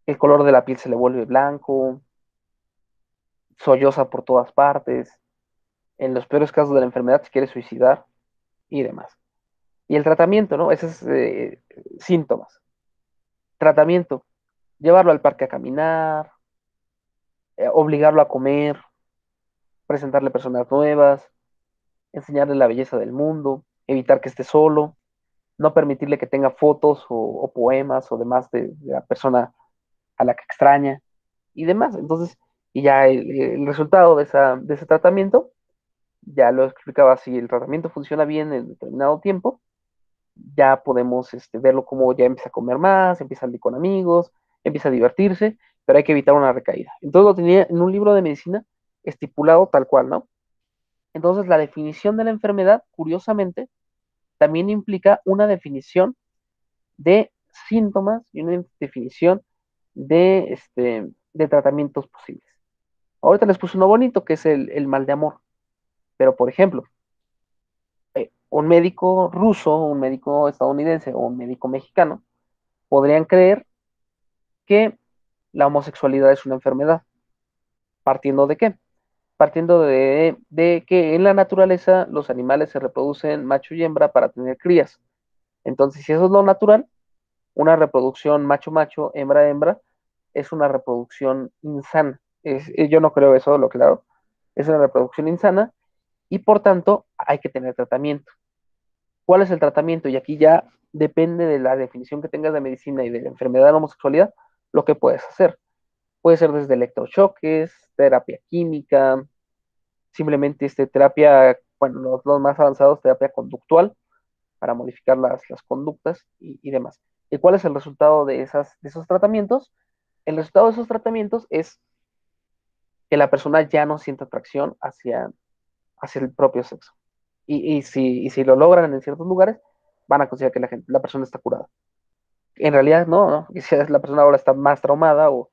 el color de la piel se le vuelve blanco, solloza por todas partes, en los peores casos de la enfermedad se quiere suicidar y demás. Y el tratamiento, ¿no? Esos síntomas. Tratamiento, llevarlo al parque a caminar, obligarlo a comer, presentarle personas nuevas, enseñarle la belleza del mundo, evitar que esté solo, no permitirle que tenga fotos o poemas o demás de la persona a la que extraña y demás. Entonces, y ya el resultado de ese tratamiento, ya lo explicaba, si el tratamiento funciona bien en determinado tiempo, ya podemos verlo como ya empieza a comer más, empieza a salir con amigos, empieza a divertirse, pero hay que evitar una recaída. Entonces lo tenía en un libro de medicina estipulado tal cual, ¿no? Entonces la definición de la enfermedad, curiosamente, también implica una definición de síntomas y una definición de tratamientos posibles. Ahorita les puse uno bonito que es el mal de amor, pero por ejemplo, un médico ruso, un médico estadounidense o un médico mexicano podrían creer que la homosexualidad es una enfermedad. ¿Partiendo de qué? Partiendo de que en la naturaleza los animales se reproducen macho y hembra para tener crías. Entonces, si eso es lo natural, una reproducción macho-macho, hembra-hembra, es una reproducción insana. Yo no creo eso, lo claro. Es una reproducción insana y por tanto hay que tener tratamiento. ¿Cuál es el tratamiento? Y aquí ya depende de la definición que tengas de medicina y de la enfermedad de la homosexualidad, lo que puedes hacer. Puede ser desde electrochoques, terapia química, simplemente terapia, bueno, los más avanzados, terapia conductual para modificar las conductas y demás. ¿Y cuál es el resultado de esos tratamientos? El resultado de esos tratamientos es que la persona ya no siente atracción hacia el propio sexo. Y si lo logran en ciertos lugares, van a considerar que la persona está curada. En realidad, no, ¿no? Y si la persona ahora está más traumada o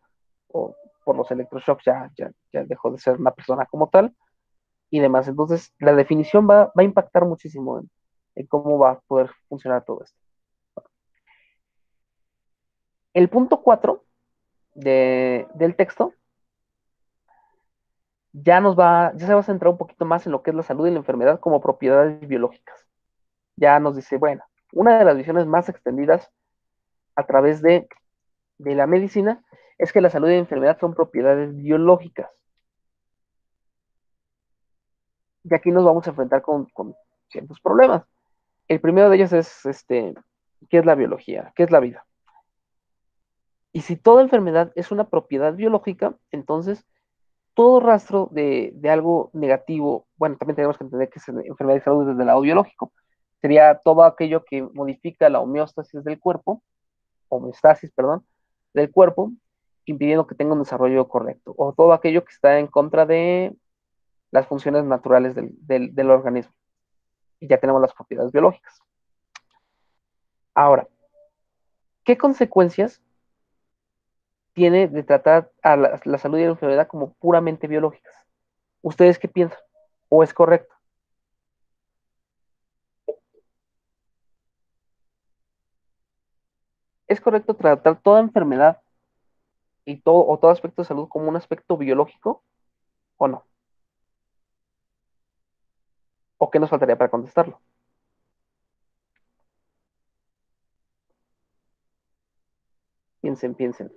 por los electroshocks ya dejó de ser una persona como tal y demás. Entonces, la definición va a impactar muchísimo en cómo va a poder funcionar todo esto. El punto 4 del texto ya se va a centrar un poquito más en lo que es la salud y la enfermedad como propiedades biológicas. Ya nos dice, bueno, una de las visiones más extendidas a través de la medicina es que la salud y la enfermedad son propiedades biológicas. Y aquí nos vamos a enfrentar con ciertos problemas. El primero de ellos es, ¿qué es la biología? ¿Qué es la vida? Y si toda enfermedad es una propiedad biológica, entonces todo rastro de algo negativo, bueno, también tenemos que entender que es enfermedad de salud desde el lado biológico. Sería todo aquello que modifica la homeostasis del cuerpo, homeostasis, perdón, del cuerpo, impidiendo que tenga un desarrollo correcto. O todo aquello que está en contra de las funciones naturales del organismo. Y ya tenemos las propiedades biológicas. Ahora, ¿qué consecuencias tiene de tratar a la salud y la enfermedad como puramente biológicas? ¿Ustedes qué piensan? ¿O es correcto? ¿Es correcto tratar toda enfermedad y todo aspecto de salud como un aspecto biológico o no? ¿O qué nos faltaría para contestarlo? Piensen, piensen.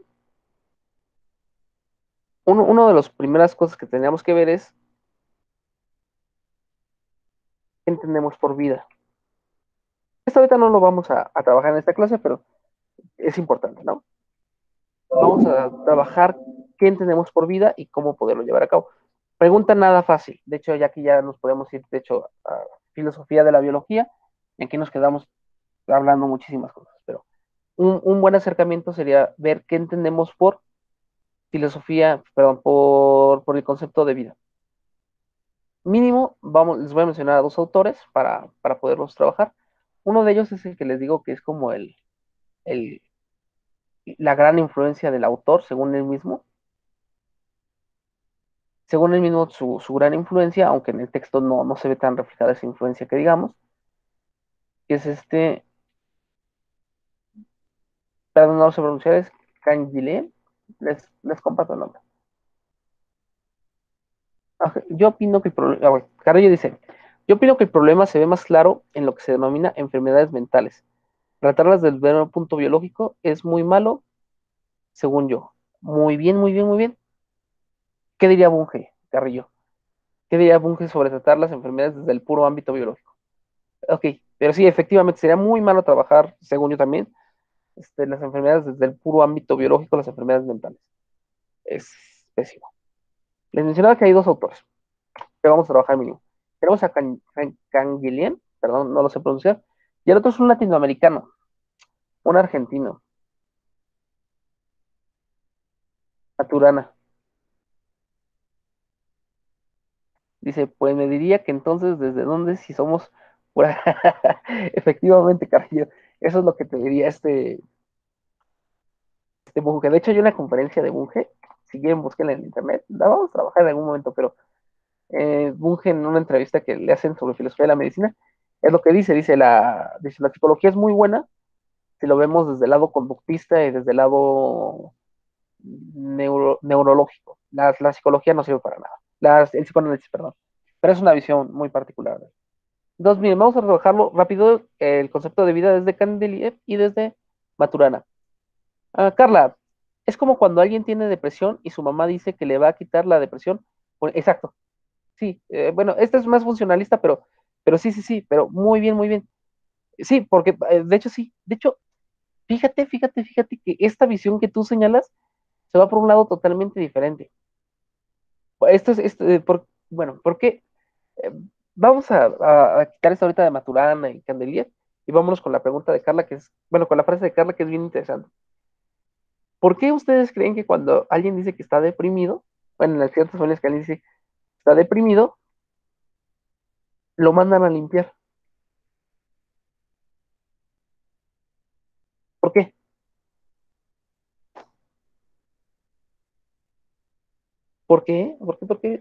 Uno de las primeras cosas que tendríamos que ver es qué entendemos por vida. Esto ahorita no lo vamos a trabajar en esta clase, pero es importante, ¿no? Vamos a trabajar qué entendemos por vida y cómo poderlo llevar a cabo. Pregunta nada fácil. De hecho, ya aquí ya nos podemos ir, de hecho, a filosofía de la biología, en que nos quedamos hablando muchísimas cosas. Pero un buen acercamiento sería ver qué entendemos por filosofía, perdón, por el concepto de vida. Mínimo, les voy a mencionar a dos autores para poderlos trabajar. Uno de ellos es el que les digo que es como el, la gran influencia del autor, según él mismo. Según él mismo, su gran influencia, aunque en el texto no se ve tan reflejada esa influencia que digamos, es perdón, no lo sé pronunciar, es Canguilhem. Les comparto el nombre. Yo opino que el problema, bueno, Carrillo dice, yo opino que el problema se ve más claro en lo que se denomina enfermedades mentales. Tratarlas desde el punto biológico es muy malo, según yo. Muy bien, muy bien, muy bien. ¿Qué diría Bunge, Carrillo? ¿Qué diría Bunge sobre tratar las enfermedades desde el puro ámbito biológico? Ok, pero sí, efectivamente sería muy malo trabajar, según yo también, las enfermedades desde el puro ámbito biológico, las enfermedades mentales. Es pésimo. Les mencionaba que hay dos autores que vamos a trabajar mínimo. Tenemos a Canguilhem, perdón, no lo sé pronunciar, y el otro es un latinoamericano, un argentino, Maturana. Dice, pues me diría que entonces, ¿desde dónde si somos pura... Efectivamente, Carrillo, eso es lo que te diría este Bunge. De hecho, hay una conferencia de Bunge, si quieren búsquenla en internet, la vamos a trabajar en algún momento, pero Bunge en una entrevista que le hacen sobre filosofía de la medicina, es lo que dice la psicología es muy buena si lo vemos desde el lado conductista y desde el lado neurológico. La psicología no sirve para nada. El psicoanálisis, perdón. Pero es una visión muy particular. Entonces, miren, vamos a trabajarlo rápido. El concepto de vida desde Candeliev y desde Maturana. Carla, es como cuando alguien tiene depresión y su mamá dice que le va a quitar la depresión. Bueno, exacto. Sí, bueno, este es más funcionalista, pero sí, sí, sí, pero muy bien, muy bien. Sí, porque de hecho sí. De hecho, fíjate que esta visión que tú señalas se va por un lado totalmente diferente. Bueno, porque eh, vamos a quitar esto ahorita de Maturana y Candelier y vámonos con la pregunta de Carla, que es, bueno, con la frase de Carla que es bien interesante. ¿Por qué ustedes creen que cuando alguien dice que está deprimido, bueno, en las ciertas familias que alguien dice que está deprimido, lo mandan a limpiar? ¿Por qué? ¿Por qué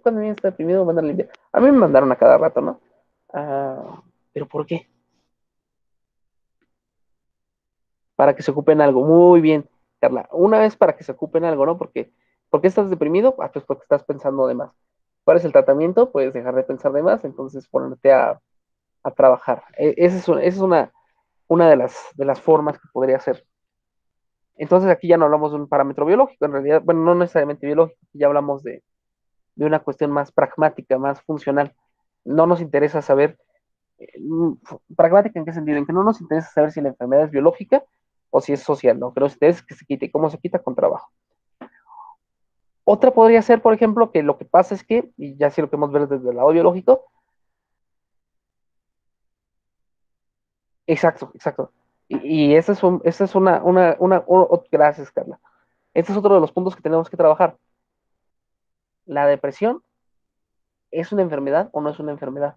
cuando alguien está deprimido lo mandan a limpiar? A mí me mandaron a cada rato, ¿no? ¿Pero por qué? Para que se ocupen algo. Muy bien, Carla. Una vez para que se ocupen algo, ¿no? ¿Por qué estás deprimido? Pues porque estás pensando de más. ¿Cuál es el tratamiento? Puedes dejar de pensar de más, entonces ponerte a trabajar. Esa es una de las formas que podría ser. Entonces aquí ya no hablamos de un parámetro biológico, en realidad, bueno, no necesariamente biológico, ya hablamos de una cuestión más pragmática, más funcional. No nos interesa saber, pragmática en qué sentido, en que no nos interesa saber si la enfermedad es biológica o si es social, ¿no? Pero si es que se quite, ¿cómo se quita? Con trabajo. Otra podría ser, por ejemplo, que lo que pasa es que, y ya sí lo podemos ver desde el lado biológico, exacto, exacto. Y esa es gracias, Carla. Este es otro de los puntos que tenemos que trabajar. ¿La depresión es una enfermedad o no es una enfermedad?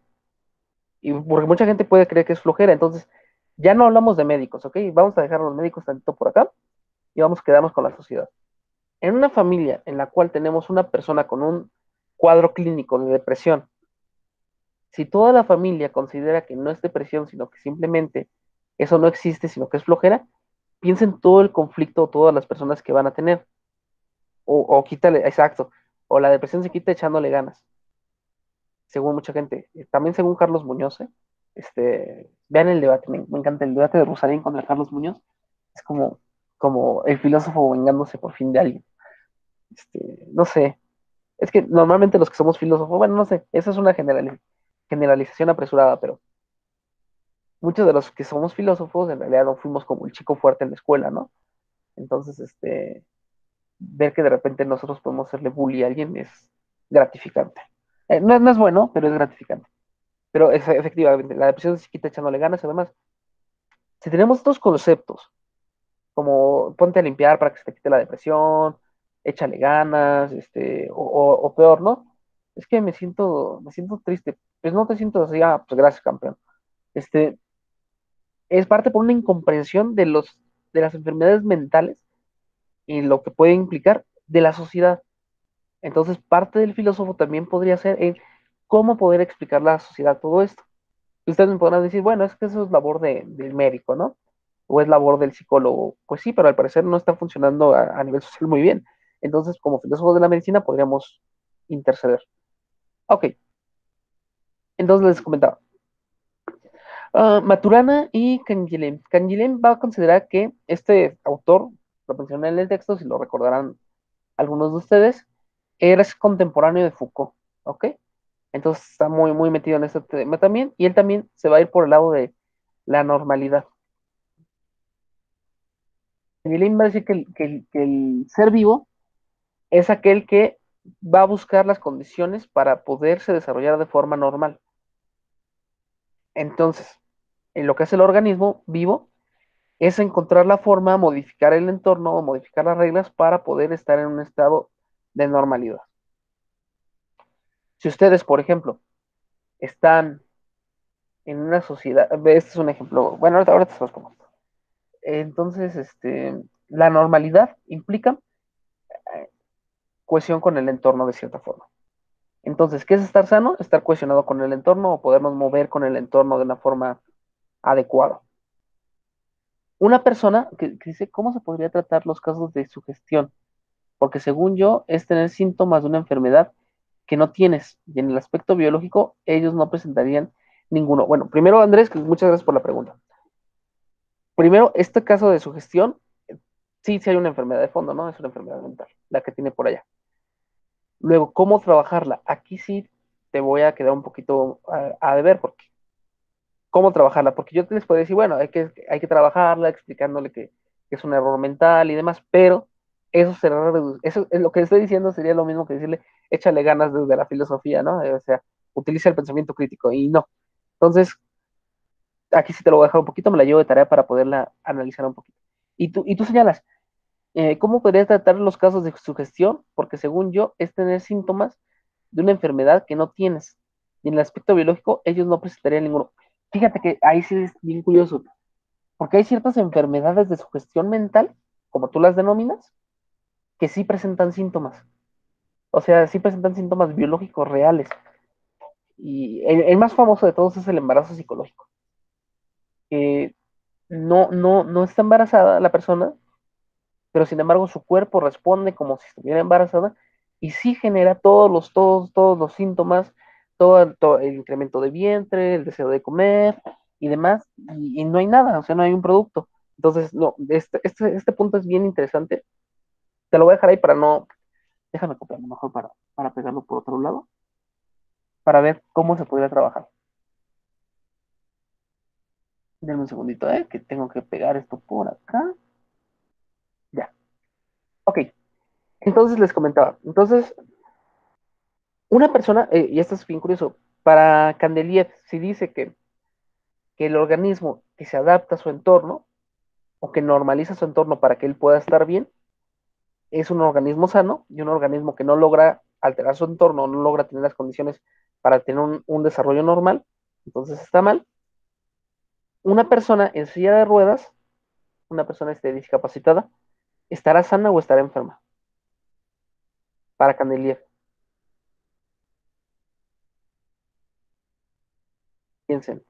Y porque mucha gente puede creer que es flojera, entonces ya no hablamos de médicos, ¿ok? Vamos a dejar a los médicos tantito por acá y vamos a quedarnos con la sociedad. En una familia en la cual tenemos una persona con un cuadro clínico de depresión, si toda la familia considera que no es depresión, sino que simplemente eso no existe, sino que es flojera, piensen todo el conflicto o todas las personas que van a tener. O quítale, exacto. O la depresión se quita echándole ganas, según mucha gente. También según Carlos Muñoz, ¿eh? Vean el debate, me encanta el debate de Rosalín contra Carlos Muñoz. Es como el filósofo vengándose por fin de alguien. No sé, es que normalmente los que somos filósofos, bueno, no sé, esa es una generalización apresurada, pero muchos de los que somos filósofos en realidad no fuimos como el chico fuerte en la escuela, ¿no? Entonces, ver que de repente nosotros podemos hacerle bully a alguien es gratificante. No es bueno, pero es gratificante. Pero efectivamente, la depresión se quita echándole ganas. Además, si tenemos estos conceptos, como ponte a limpiar para que se te quite la depresión, échale ganas, o peor, ¿no? Es que me siento triste. Pues no te siento así, pues gracias, campeón. Este, es parte por una incomprensión de las enfermedades mentales y lo que puede implicar de la sociedad. Entonces, parte del filósofo también podría ser en cómo poder explicar a la sociedad todo esto. Ustedes me podrán decir, bueno, es que eso es labor del médico, ¿no? O es labor del psicólogo. Pues sí, pero al parecer no está funcionando a nivel social muy bien. Entonces, como filósofos de la medicina, podríamos interceder. Ok, entonces les comentaba. Maturana y Canguilhem. Canguilhem va a considerar que este autor, lo mencioné en el texto, si lo recordarán algunos de ustedes, era contemporáneo de Foucault, ¿ok? Entonces está muy, muy metido en este tema también, y él también se va a ir por el lado de la normalidad. Canguilhem va a decir que el ser vivo es aquel que va a buscar las condiciones para poderse desarrollar de forma normal. Entonces, en lo que es el organismo vivo, es encontrar la forma, modificar el entorno o modificar las reglas para poder estar en un estado de normalidad. Si ustedes, por ejemplo, están en una sociedad, este es un ejemplo, bueno, ahorita se los pongo. Entonces, la normalidad implica cohesión con el entorno de cierta forma. Entonces, ¿qué es estar sano? Estar cohesionado con el entorno o podernos mover con el entorno de una forma adecuada. Una persona que dice, ¿cómo se podría tratar los casos de sugestión? Porque según yo, es tener síntomas de una enfermedad que no tienes. Y en el aspecto biológico, ellos no presentarían ninguno. Bueno, primero, Andrés, muchas gracias por la pregunta. Primero, este caso de sugestión, sí hay una enfermedad de fondo, ¿no? Es una enfermedad mental, la que tiene por allá. Luego, ¿cómo trabajarla? Aquí sí te voy a quedar un poquito a deber, porque ¿cómo trabajarla? Porque yo te les puedo decir, bueno, hay que trabajarla explicándole que es un error mental y demás, pero eso será eso es lo que estoy diciendo sería lo mismo que decirle, échale ganas desde la filosofía, ¿no? O sea, utiliza el pensamiento crítico y no. Entonces, aquí sí te lo voy a dejar un poquito, me la llevo de tarea para poderla analizar un poquito. Y tú señalas, ¿cómo podrías tratar los casos de sugestión? Porque según yo, es tener síntomas de una enfermedad que no tienes. Y en el aspecto biológico, ellos no presentarían ninguno. Fíjate que ahí sí es bien curioso, porque hay ciertas enfermedades de sugestión mental, como tú las denominas, que sí presentan síntomas. O sea, sí presentan síntomas biológicos reales. Y el más famoso de todos es el embarazo psicológico. Que no está embarazada la persona, pero sin embargo su cuerpo responde como si estuviera embarazada y sí genera todos los síntomas, todo el incremento de vientre, el deseo de comer y demás, y no hay nada, o sea, no hay un producto. Entonces, no, este punto es bien interesante. Te lo voy a dejar ahí para no, déjame copiarlo mejor para pegarlo por otro lado, para ver cómo se podría trabajar. Denme un segundito, que tengo que pegar esto por acá. Ya, ok. Entonces les comentaba, una persona, y esto es bien curioso, para Candeliev, si dice que el organismo que se adapta a su entorno o que normaliza su entorno para que él pueda estar bien, es un organismo sano y un organismo que no logra alterar su entorno, no logra tener las condiciones para tener un desarrollo normal, entonces está mal. Una persona en silla de ruedas, una persona discapacitada, ¿estará sana o estará enferma? Para Candeliev, piensen.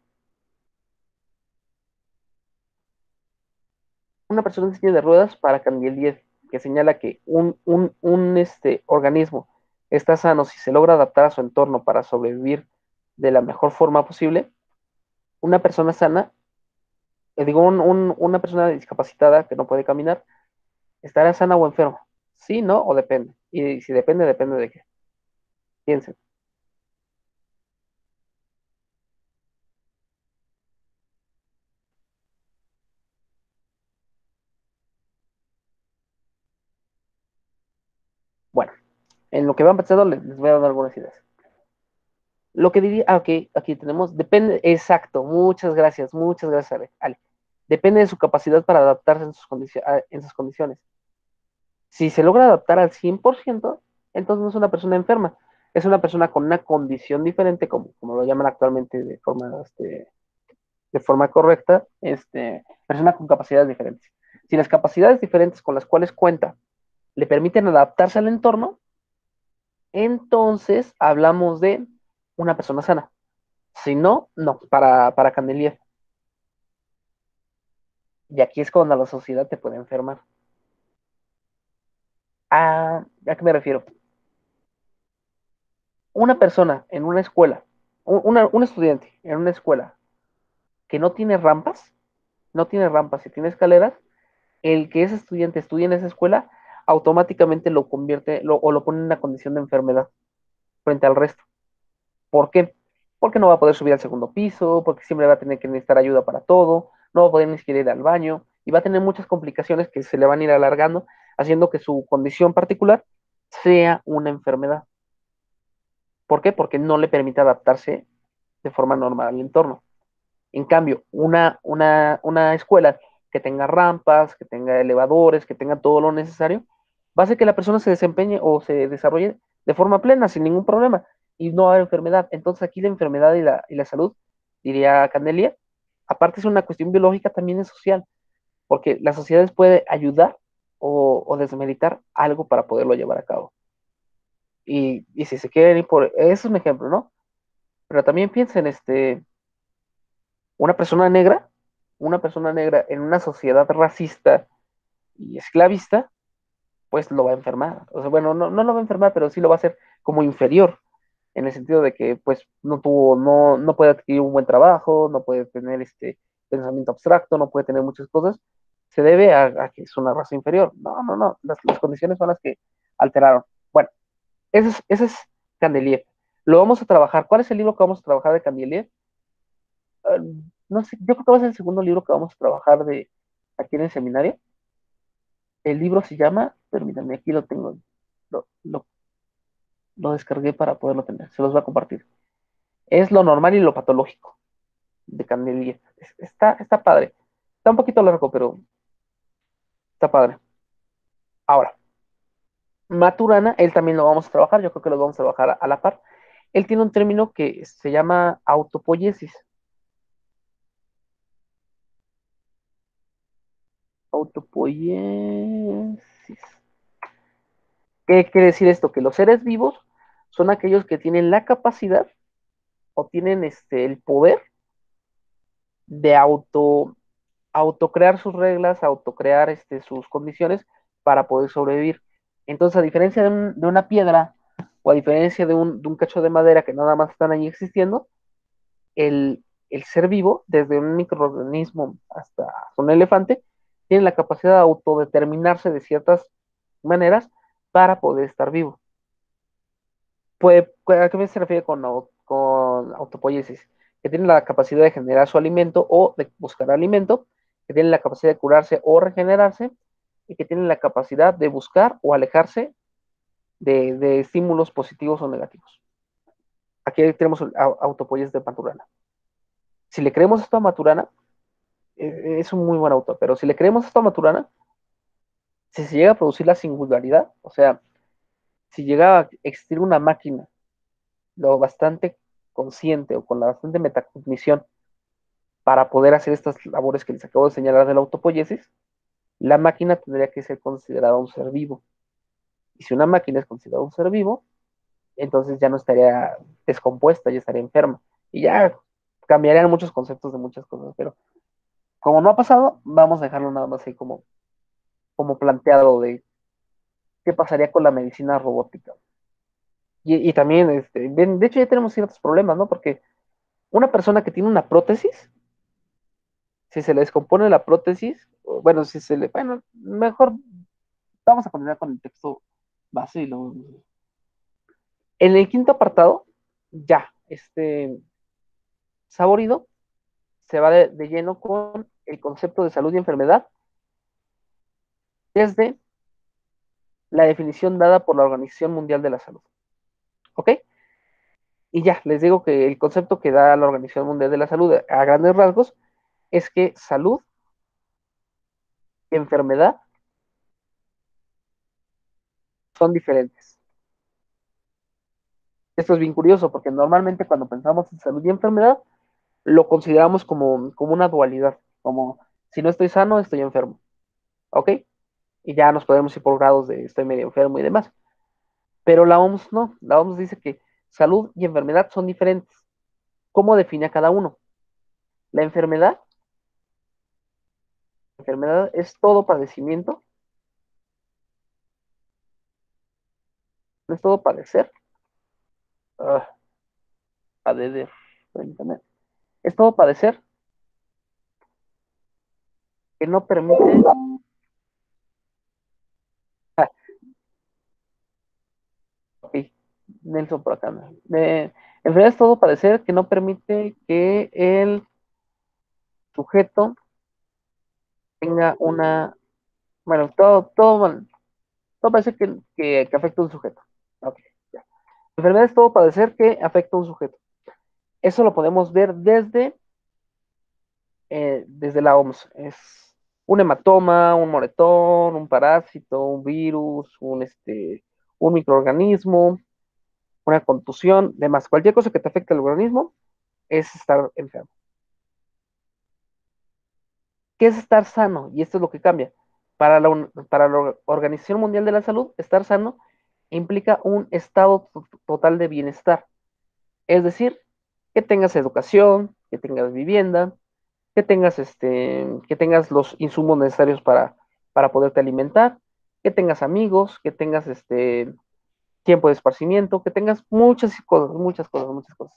Una persona en silla de ruedas para Candeliev, que señala que un organismo está sano si se logra adaptar a su entorno para sobrevivir de la mejor forma posible. Una persona sana, una persona discapacitada que no puede caminar, ¿estará sana o enferma? Sí, no, o depende. Y si depende, depende de qué. Piensen. Bueno, en lo que van pensando les voy a dar algunas ideas. Lo que diría, ok, aquí tenemos, depende, exacto, muchas gracias, Ale. Depende de su capacidad para adaptarse en sus condiciones. Si se logra adaptar al 100%, entonces no es una persona enferma, es una persona con una condición diferente, como lo llaman actualmente de forma correcta, persona con capacidades diferentes. Si las capacidades diferentes con las cuales cuenta le permiten adaptarse al entorno, entonces hablamos de una persona sana. Si no, no, para Candelier. Y aquí es cuando la sociedad te puede enfermar. ¿A qué me refiero? Una persona en una escuela, un estudiante en una escuela que no tiene rampas y tiene escaleras, el que ese estudiante estudie en esa escuela automáticamente lo convierte o lo pone en una condición de enfermedad frente al resto. ¿Por qué? Porque no va a poder subir al segundo piso, porque siempre va a tener que necesitar ayuda para todo, no va a poder ni siquiera ir al baño y va a tener muchas complicaciones que se le van a ir alargando, haciendo que su condición particular sea una enfermedad. ¿Por qué? Porque no le permite adaptarse de forma normal al entorno. En cambio, una escuela que tenga rampas, que tenga elevadores, que tenga todo lo necesario, va a hacer que la persona se desempeñe o se desarrolle de forma plena, sin ningún problema, y no va a haber enfermedad. Entonces aquí la enfermedad y la salud, diría Canelia, aparte es una cuestión biológica, también es social, porque las sociedades pueden ayudar o desmeritar algo para poderlo llevar a cabo. Y si se quieren ir por, eso es un ejemplo, ¿no? Pero también piensen, una persona negra, una persona negra en una sociedad racista y esclavista, pues lo va a enfermar. O sea, bueno, no lo va a enfermar, pero sí lo va a hacer como inferior, en el sentido de que pues no puede adquirir un buen trabajo, no puede tener pensamiento abstracto, no puede tener muchas cosas. Se debe a que es una raza inferior. No. Las condiciones son las que alteraron. Bueno, ese es Candelier. Lo vamos a trabajar. ¿Cuál es el libro que vamos a trabajar de Candelier? No sé, yo creo que va a ser el segundo libro que vamos a trabajar de aquí en el seminario. El libro se llama, permítanme, aquí lo tengo, lo, lo, lo descargué para poderlo tener, se los voy a compartir. Es lo normal y lo patológico de Candelier. Está padre. Está un poquito largo, pero está padre. Ahora, Maturana, él también lo vamos a trabajar, yo creo que lo vamos a trabajar a la par. Él tiene un término que se llama autopoiesis. Autopoiesis. ¿Qué quiere decir esto? Que los seres vivos son aquellos que tienen la capacidad o tienen el poder de autocrear sus reglas, autocrear sus condiciones para poder sobrevivir. Entonces, a diferencia de una piedra o a diferencia de un cacho de madera que nada más están ahí existiendo, el ser vivo, desde un microorganismo hasta un elefante, tiene la capacidad de autodeterminarse de ciertas maneras para poder estar vivo. ¿A qué se refiere con autopoiesis? Que tiene la capacidad de generar su alimento o de buscar alimento, que tiene la capacidad de curarse o regenerarse, y que tiene la capacidad de buscar o alejarse de estímulos positivos o negativos. Aquí tenemos el autopoiesis de Maturana. Si le creemos esto a Maturana, es un muy buen autor, pero si le creemos esto a Maturana, si se llega a producir la singularidad, o sea, si llega a existir una máquina lo bastante consciente o con la bastante metacognición para poder hacer estas labores que les acabo de señalar de la autopoiesis, la máquina tendría que ser considerada un ser vivo. Y si una máquina es considerada un ser vivo, entonces ya no estaría descompuesta, ya estaría enferma. Y ya cambiarían muchos conceptos de muchas cosas, pero como no ha pasado, vamos a dejarlo nada más ahí como planteado de qué pasaría con la medicina robótica. Y también, de hecho ya tenemos ciertos problemas, ¿no? Porque una persona que tiene una prótesis, si se le descompone la prótesis, bueno, bueno, mejor vamos a continuar con el texto base y luego. En el quinto apartado, ya, Saborido se va de lleno con el concepto de salud y enfermedad desde la definición dada por la Organización Mundial de la Salud. ¿Ok? Y ya, les digo que el concepto que da la Organización Mundial de la Salud a grandes rasgos es que salud y enfermedad son diferentes. Esto es bien curioso porque normalmente cuando pensamos en salud y enfermedad lo consideramos como una dualidad, como si no estoy sano, estoy enfermo. ¿Ok? Y ya nos podemos ir por grados de estoy medio enfermo y demás. Pero la OMS no, la OMS dice que salud y enfermedad son diferentes. ¿Cómo define a cada uno? La enfermedad es todo padecimiento, no es todo padecer, ah, padecer, es todo padecer que no permite, ah, ok, Nelson por acá, enfermedad es todo padecer que no permite que el sujeto tenga una, bueno, todo parece que afecta a un sujeto. Ok, ya. Enfermedad es todo padecer que afecta a un sujeto. Eso lo podemos ver desde la OMS. Es un hematoma, un moretón, un parásito, un virus, un microorganismo, una contusión, demás. Cualquier cosa que te afecte al organismo es estar enfermo. ¿Qué es estar sano? Y esto es lo que cambia. Para la Organización Mundial de la Salud, estar sano implica un estado total de bienestar. Es decir, que tengas educación, que tengas vivienda, que tengas los insumos necesarios para poderte alimentar, que tengas amigos, que tengas tiempo de esparcimiento, que tengas muchas cosas, muchas cosas, muchas cosas.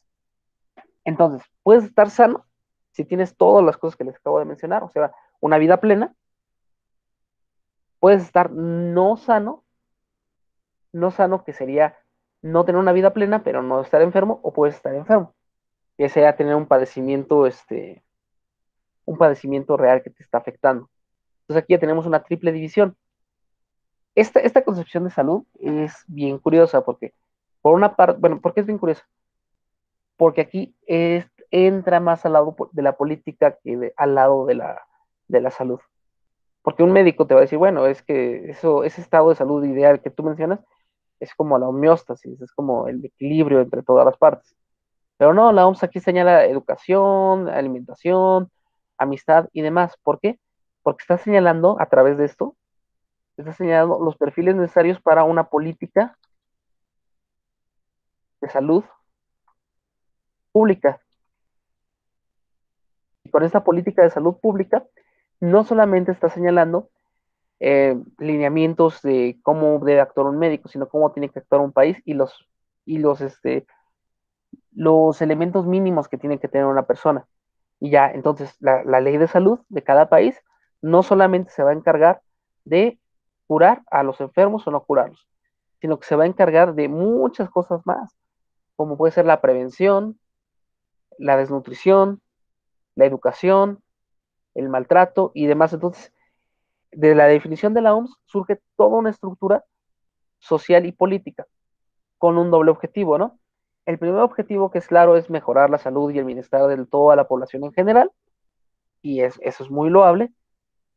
Entonces, puedes estar sano si tienes todas las cosas que les acabo de mencionar, o sea, una vida plena. Puedes estar no sano que sería no tener una vida plena, pero no estar enfermo, o puedes estar enfermo, que sea tener un padecimiento real que te está afectando. Entonces aquí ya tenemos una triple división. Esta concepción de salud es bien curiosa porque, por una parte, bueno, ¿por qué es bien curiosa? Porque aquí entra más al lado de la política que al lado de la salud. Porque un médico te va a decir, bueno, es que ese estado de salud ideal que tú mencionas es como la homeostasis, es como el equilibrio entre todas las partes. Pero no, la OMS aquí señala educación, alimentación, amistad y demás. ¿Por qué? Porque está señalando a través de esto, está señalando los perfiles necesarios para una política de salud pública. Y con esta política de salud pública, no solamente está señalando lineamientos de cómo debe actuar un médico, sino cómo tiene que actuar un país y los elementos mínimos que tiene que tener una persona. Y ya, entonces, la ley de salud de cada país no solamente se va a encargar de curar a los enfermos o no curarlos, sino que se va a encargar de muchas cosas más, como puede ser la prevención, la desnutrición, la educación, el maltrato y demás. Entonces, de la definición de la OMS surge toda una estructura social y política, con un doble objetivo, ¿no? El primer objetivo, que es claro, es mejorar la salud y el bienestar de toda la población en general, y eso es muy loable,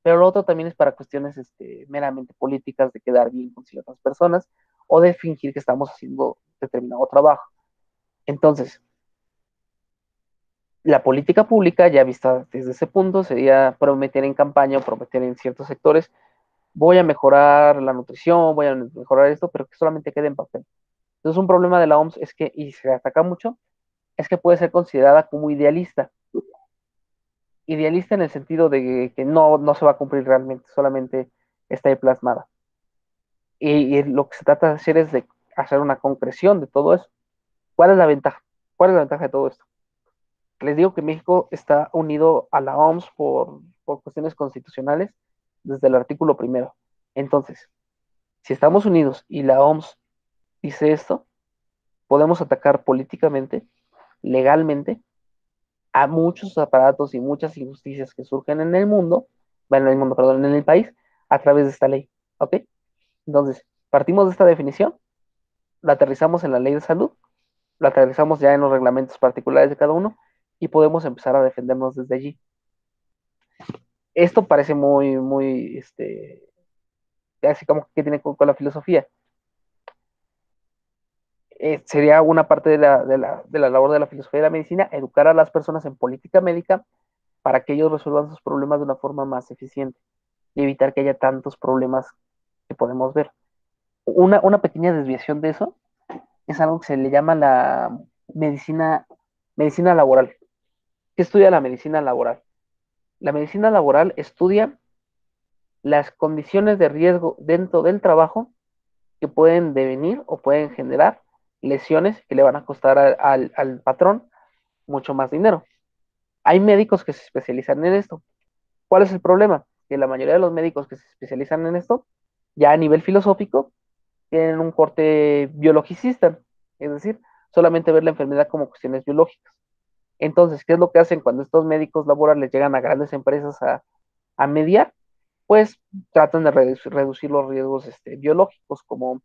pero lo otro también es para cuestiones meramente políticas, de quedar bien con ciertas personas o de fingir que estamos haciendo determinado trabajo. Entonces, la política pública, ya vista desde ese punto, sería prometer en campaña o prometer en ciertos sectores: voy a mejorar la nutrición, voy a mejorar esto, pero que solamente quede en papel. Entonces, un problema de la OMS es que, y se ataca mucho, es que puede ser considerada como idealista. Idealista en el sentido de que no se va a cumplir realmente, solamente está ahí plasmada. Y lo que se trata de hacer es de hacer una concreción de todo eso. ¿Cuál es la ventaja? ¿Cuál es la ventaja de todo esto? Les digo que México está unido a la OMS por cuestiones constitucionales desde el artículo primero. Entonces, si estamos unidos y la OMS dice esto, podemos atacar políticamente, legalmente, a muchos aparatos y muchas injusticias que surgen en el mundo, bueno, en el mundo, perdón, en el país, a través de esta ley. ¿Ok? Entonces, partimos de esta definición, la aterrizamos en la ley de salud, la aterrizamos ya en los reglamentos particulares de cada uno y podemos empezar a defendernos desde allí. Esto parece muy, así como que tiene con la filosofía. Sería una parte de la labor de la filosofía de la medicina, educar a las personas en política médica para que ellos resuelvan sus problemas de una forma más eficiente y evitar que haya tantos problemas que podemos ver. Una pequeña desviación de eso es algo que se le llama la medicina laboral. ¿Qué estudia la medicina laboral? La medicina laboral estudia las condiciones de riesgo dentro del trabajo que pueden devenir o pueden generar lesiones que le van a costar al patrón mucho más dinero. Hay médicos que se especializan en esto. ¿Cuál es el problema? Que la mayoría de los médicos que se especializan en esto, ya a nivel filosófico, tienen un corte biologicista, es decir, solamente ver la enfermedad como cuestiones biológicas. Entonces, ¿qué es lo que hacen cuando estos médicos laborales llegan a grandes empresas a mediar? Pues tratan de reducir los riesgos biológicos, como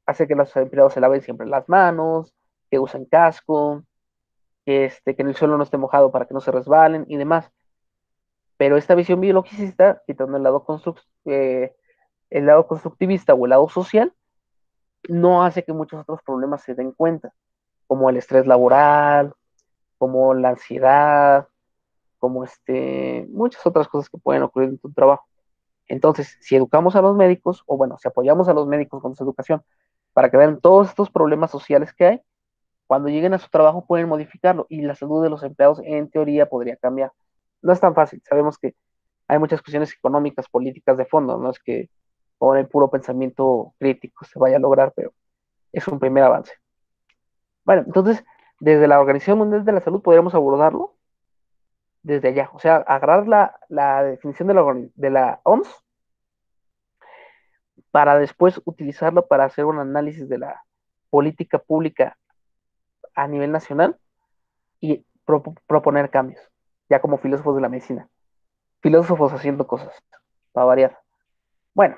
hacer que los empleados se laven siempre las manos, que usen casco, que en el suelo no esté mojado para que no se resbalen y demás. Pero esta visión biologicista, quitando el lado constructivista o el lado social, no hace que muchos otros problemas se den cuenta, como el estrés laboral, como la ansiedad, como muchas otras cosas que pueden ocurrir en tu trabajo. Entonces, si educamos a los médicos, o bueno, si apoyamos a los médicos con su educación para que vean todos estos problemas sociales que hay, cuando lleguen a su trabajo pueden modificarlo y la salud de los empleados en teoría podría cambiar. No es tan fácil, sabemos que hay muchas cuestiones económicas, políticas de fondo, no es que con el puro pensamiento crítico se vaya a lograr, pero es un primer avance. Bueno, entonces, desde la Organización Mundial de la Salud podríamos abordarlo desde allá, o sea, agarrar la definición de la OMS para después utilizarlo para hacer un análisis de la política pública a nivel nacional y proponer cambios, ya como filósofos de la medicina, filósofos haciendo cosas, para variar. Bueno,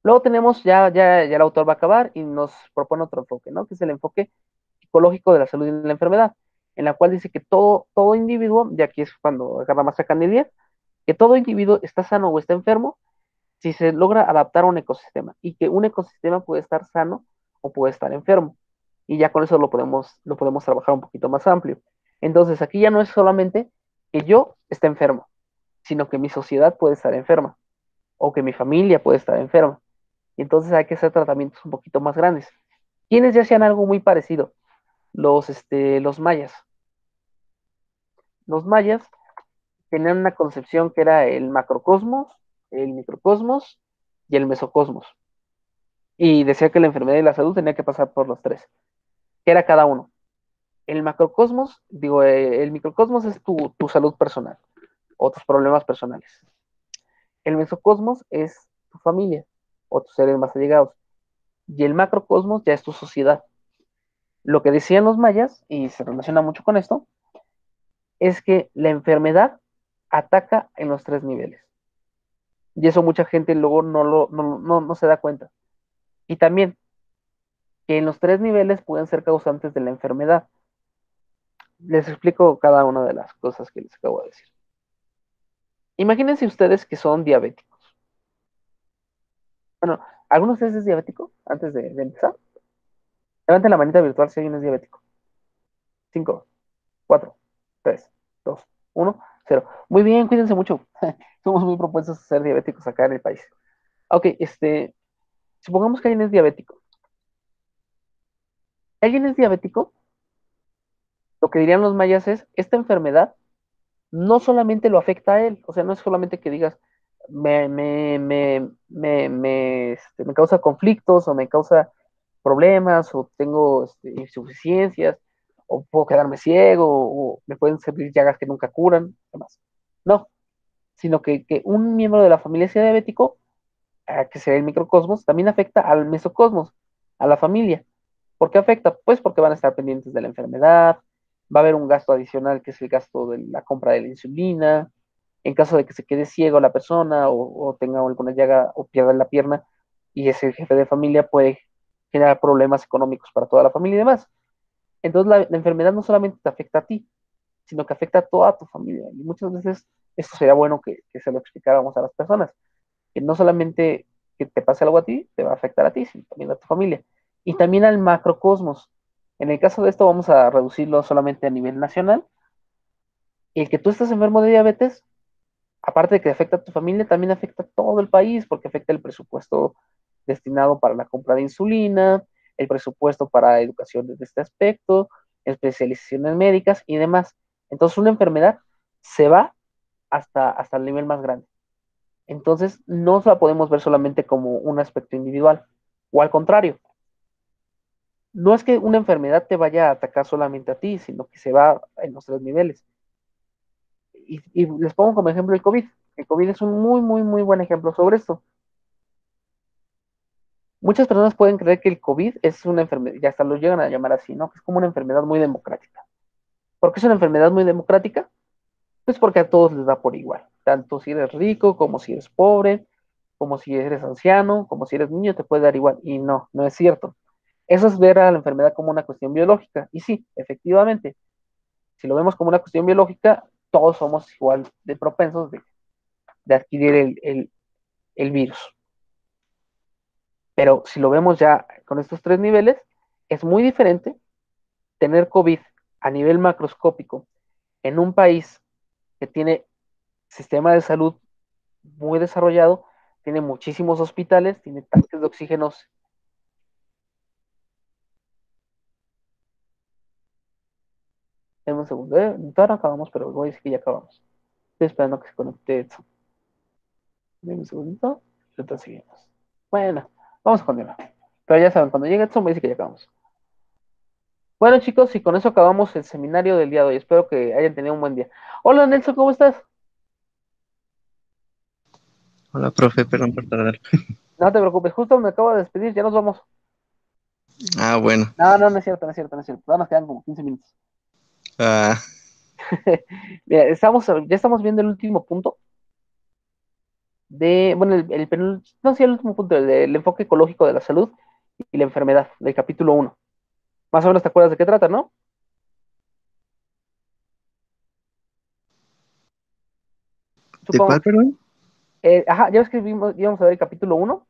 luego tenemos, ya el autor va a acabar y nos propone otro enfoque, ¿no? Que es el enfoque psicológico de la salud y de la enfermedad, en la cual dice que todo individuo, y aquí es cuando agarra más a Candidier, que todo individuo está sano o está enfermo si se logra adaptar a un ecosistema, y que un ecosistema puede estar sano o puede estar enfermo. Y ya con eso lo podemos trabajar un poquito más amplio. Entonces, aquí ya no es solamente que yo esté enfermo, sino que mi sociedad puede estar enferma, o que mi familia puede estar enferma. Y entonces hay que hacer tratamientos un poquito más grandes. ¿Quiénes ya hacían algo muy parecido? Los mayas. Los mayas tenían una concepción que era el macrocosmos, el microcosmos y el mesocosmos. Y decía que la enfermedad y la salud tenía que pasar por los tres. ¿Qué era cada uno? El macrocosmos, digo, el microcosmos es tu salud personal o tus problemas personales. El mesocosmos es tu familia o tus seres más allegados. Y el macrocosmos ya es tu sociedad. Lo que decían los mayas, y se relaciona mucho con esto, es que la enfermedad ataca en los tres niveles. Y eso mucha gente luego no se da cuenta. Y también que en los 3 niveles pueden ser causantes de la enfermedad. Les explico cada una de las cosas que les acabo de decir. Imagínense ustedes que son diabéticos. Bueno, ¿alguno de ustedes es diabético? Antes de empezar. Levanten la manita virtual si alguien es diabético. 5, 4, 3, 2, 1, 0. Muy bien, cuídense mucho. Somos muy propuestos a ser diabéticos acá en el país. Ok, supongamos que alguien es diabético. Alguien es diabético, lo que dirían los mayas es, esta enfermedad no solamente lo afecta a él, o sea, no es solamente que digas, me causa conflictos o me causa problemas o tengo insuficiencias o puedo quedarme ciego o me pueden servir llagas que nunca curan, demás. No, sino que un miembro de la familia sea diabético, que sea el microcosmos, también afecta al mesocosmos, a la familia. ¿Por qué afecta? Pues porque van a estar pendientes de la enfermedad, va a haber un gasto adicional que es el gasto de la compra de la insulina, en caso de que se quede ciego la persona o tenga alguna llaga o pierda la pierna y es el jefe de familia, puede generar problemas económicos para toda la familia y demás. Entonces la enfermedad no solamente te afecta a ti, sino que afecta a toda tu familia. Y muchas veces esto sería bueno que se lo explicáramos a las personas, que no solamente que te pase algo a ti, te va a afectar a ti, sino también a tu familia. Y también al macrocosmos. En el caso de esto vamos a reducirlo solamente a nivel nacional. Y el que tú estés enfermo de diabetes, aparte de que afecta a tu familia, también afecta a todo el país, porque afecta el presupuesto destinado para la compra de insulina, el presupuesto para educación de este aspecto, especializaciones médicas y demás. Entonces, una enfermedad se va hasta el nivel más grande. Entonces, no la podemos ver solamente como un aspecto individual, o al contrario, no es que una enfermedad te vaya a atacar solamente a ti, sino que se va en los 3 niveles. Y les pongo como ejemplo el COVID. El COVID es un muy, muy, muy buen ejemplo sobre esto. Muchas personas pueden creer que el COVID es una enfermedad, y hasta lo llegan a llamar así, ¿no? Que es como una enfermedad muy democrática. ¿Por qué es una enfermedad muy democrática? Pues porque a todos les da por igual. Tanto si eres rico, como si eres pobre, como si eres anciano, como si eres niño, te puede dar igual. Y no, no es cierto. Eso es ver a la enfermedad como una cuestión biológica. Y sí, efectivamente, si lo vemos como una cuestión biológica, todos somos igual de propensos de adquirir el virus. Pero si lo vemos ya con estos 3 niveles, es muy diferente tener COVID a nivel macroscópico en un país que tiene sistema de salud muy desarrollado, tiene muchísimos hospitales, tiene tanques de oxígenos. En un segundo, todavía no acabamos, pero voy a decir que ya acabamos. Estoy esperando que se conecte Edson. Deme un segundito, entonces seguimos. Bueno, vamos a continuar. Pero ya saben, cuando llegue Edson, voy a decir que ya acabamos. Bueno, chicos, y con eso acabamos el seminario del día de hoy. Espero que hayan tenido un buen día. Hola, Nelson, ¿cómo estás? Hola, profe, perdón por tardar. No te preocupes, justo me acabo de despedir, ya nos vamos. Ah, bueno. No, no, no es cierto, no es cierto, no es cierto. Todavía nos quedan como 15 minutos. Ah, Mira, ya estamos viendo el último punto bueno, no, sí, el último punto, el enfoque ecológico de la salud y la enfermedad, del capítulo 1. Más o menos te acuerdas de qué trata, ¿no? ¿de cuál, Supongo. perdón? Ajá, ya ves que íbamos a ver el capítulo 1.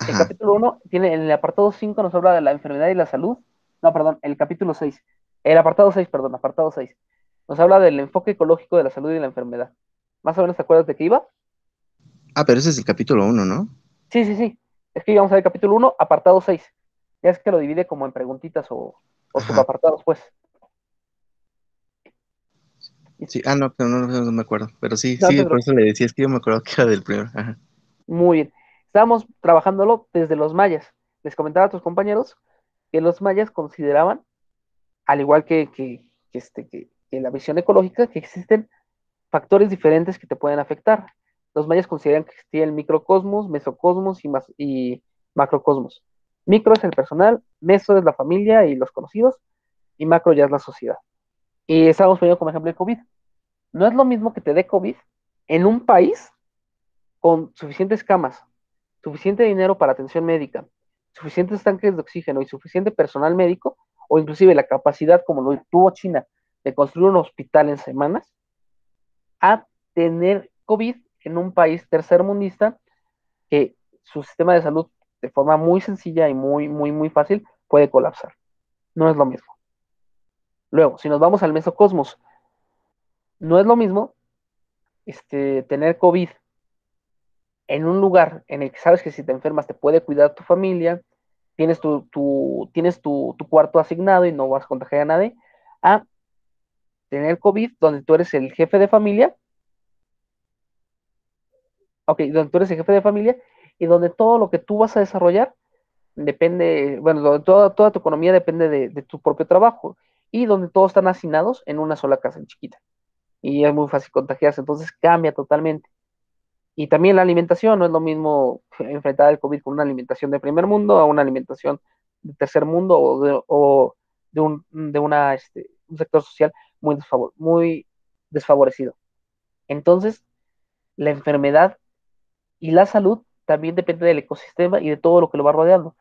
El Ajá. capítulo 1 tiene, en el apartado 5 nos habla de la enfermedad y la salud. No, perdón, el capítulo 6. El apartado 6, perdón, apartado 6. Nos habla del enfoque ecológico de la salud y la enfermedad. ¿Más o menos te acuerdas de qué iba? Ah, pero ese es el capítulo uno, ¿no? Sí, sí, sí. Es que íbamos a ver el capítulo 1, apartado 6. Ya es que lo divide como en preguntitas o Ajá. subapartados, pues. Sí, no, pero no me acuerdo. Pero sí, No te sí, por preocupes. eso le decía, es que yo me acuerdo que era del primero. Ajá. Muy bien. Estábamos trabajándolo desde los mayas. Les comentaba a tus compañeros que los mayas consideraban, al igual que la visión ecológica, que existen factores diferentes que te pueden afectar. Los mayas consideran que existía el microcosmos, mesocosmos y macrocosmos. Micro es el personal, meso es la familia y los conocidos, y macro ya es la sociedad. Y estábamos poniendo como ejemplo el COVID. No es lo mismo que te dé COVID en un país con suficientes camas, suficiente dinero para atención médica, suficientes tanques de oxígeno y suficiente personal médico, o inclusive la capacidad, como lo tuvo China, de construir un hospital en semanas, a tener COVID en un país tercermundista que su sistema de salud de forma muy sencilla y muy fácil puede colapsar. No es lo mismo. Luego, si nos vamos al mesocosmos, no es lo mismo tener COVID en un lugar en el que sabes que si te enfermas te puede cuidar tu familia, tienes tu cuarto asignado y no vas a contagiar a nadie, a tener COVID donde tú eres el jefe de familia, ok, donde tú eres el jefe de familia y donde todo lo que tú vas a desarrollar depende, bueno, donde toda tu economía depende de tu propio trabajo y donde todos están hacinados en una sola casa en chiquita y es muy fácil contagiarse, entonces cambia totalmente. Y también la alimentación, no es lo mismo enfrentar el COVID con una alimentación de primer mundo a una alimentación de tercer mundo o de un sector social muy desfavorecido. Entonces, la enfermedad y la salud también depende del ecosistema y de todo lo que lo va rodeando.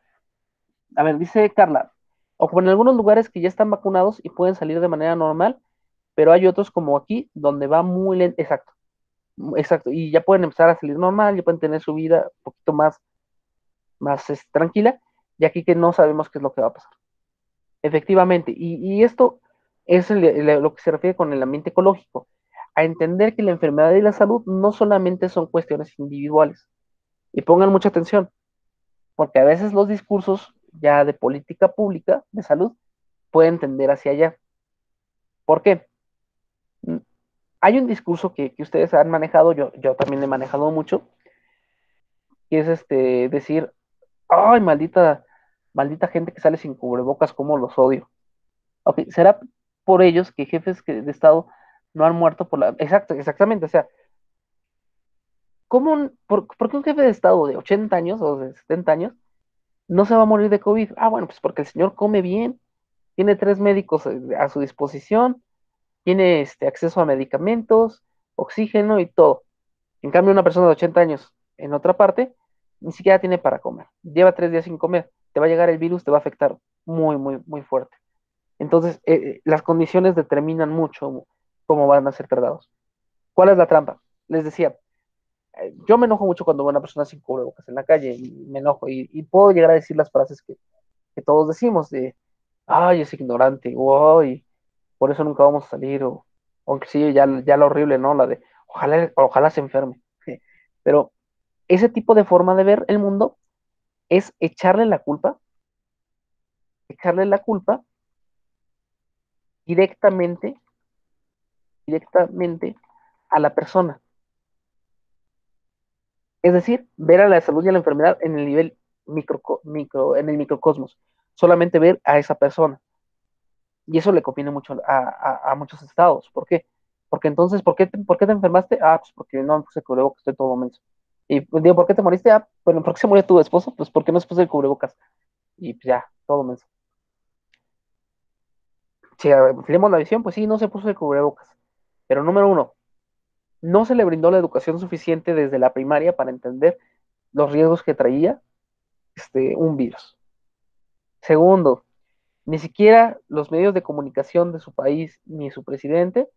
A ver, dice Carla, o como en algunos lugares que ya están vacunados y pueden salir de manera normal, pero hay otros como aquí donde va muy lento, exacto, exacto, y ya pueden empezar a salir normal, ya pueden tener su vida un poquito más tranquila, y aquí que no sabemos qué es lo que va a pasar. Efectivamente, y esto es lo que se refiere con el ambiente ecológico, a entender que la enfermedad y la salud no solamente son cuestiones individuales. Y pongan mucha atención, porque a veces los discursos ya de política pública de salud pueden tender hacia allá. ¿Por qué? Hay un discurso que ustedes han manejado, yo también he manejado mucho, que es decir, ay, maldita gente que sale sin cubrebocas, cómo los odio. Ok, será por ellos que de Estado no han muerto por la... Exacto, exactamente, o sea, ¿por qué un jefe de Estado de 80 años o de 70 años no se va a morir de COVID? Ah, bueno, pues porque el señor come bien, tiene 3 médicos a su disposición, tiene acceso a medicamentos, oxígeno y todo. En cambio, una persona de 80 años en otra parte ni siquiera tiene para comer. Lleva 3 días sin comer. Te va a llegar el virus, te va a afectar muy fuerte. Entonces, las condiciones determinan mucho cómo van a ser tratados. ¿Cuál es la trampa? Les decía, yo me enojo mucho cuando veo a una persona sin cubrebocas en la calle y me enojo y puedo llegar a decir las frases que todos decimos de, ay, es ignorante, o ay, por eso nunca vamos a salir, o que sí, ya la horrible, ¿no? La de, ojalá se enferme. Pero ese tipo de forma de ver el mundo es echarle la culpa directamente, directamente a la persona. Es decir, ver a la salud y a la enfermedad en el nivel en el microcosmos. Solamente ver a esa persona. Y eso le conviene mucho a muchos estados. ¿Por qué? Porque entonces, ¿por qué te enfermaste? Ah, pues porque no me puse cubrebocas, estoy todo momento. Y pues, digo, ¿por qué te moriste? Ah, bueno, ¿por qué se murió tu esposo? Pues porque no se puso el cubrebocas. Y pues ya, todo menso. Si ampliamos la visión, pues sí, no se puso el cubrebocas. Pero número uno, no se le brindó la educación suficiente desde la primaria para entender los riesgos que traía un virus. Segundo, ni siquiera los medios de comunicación de su país ni su presidente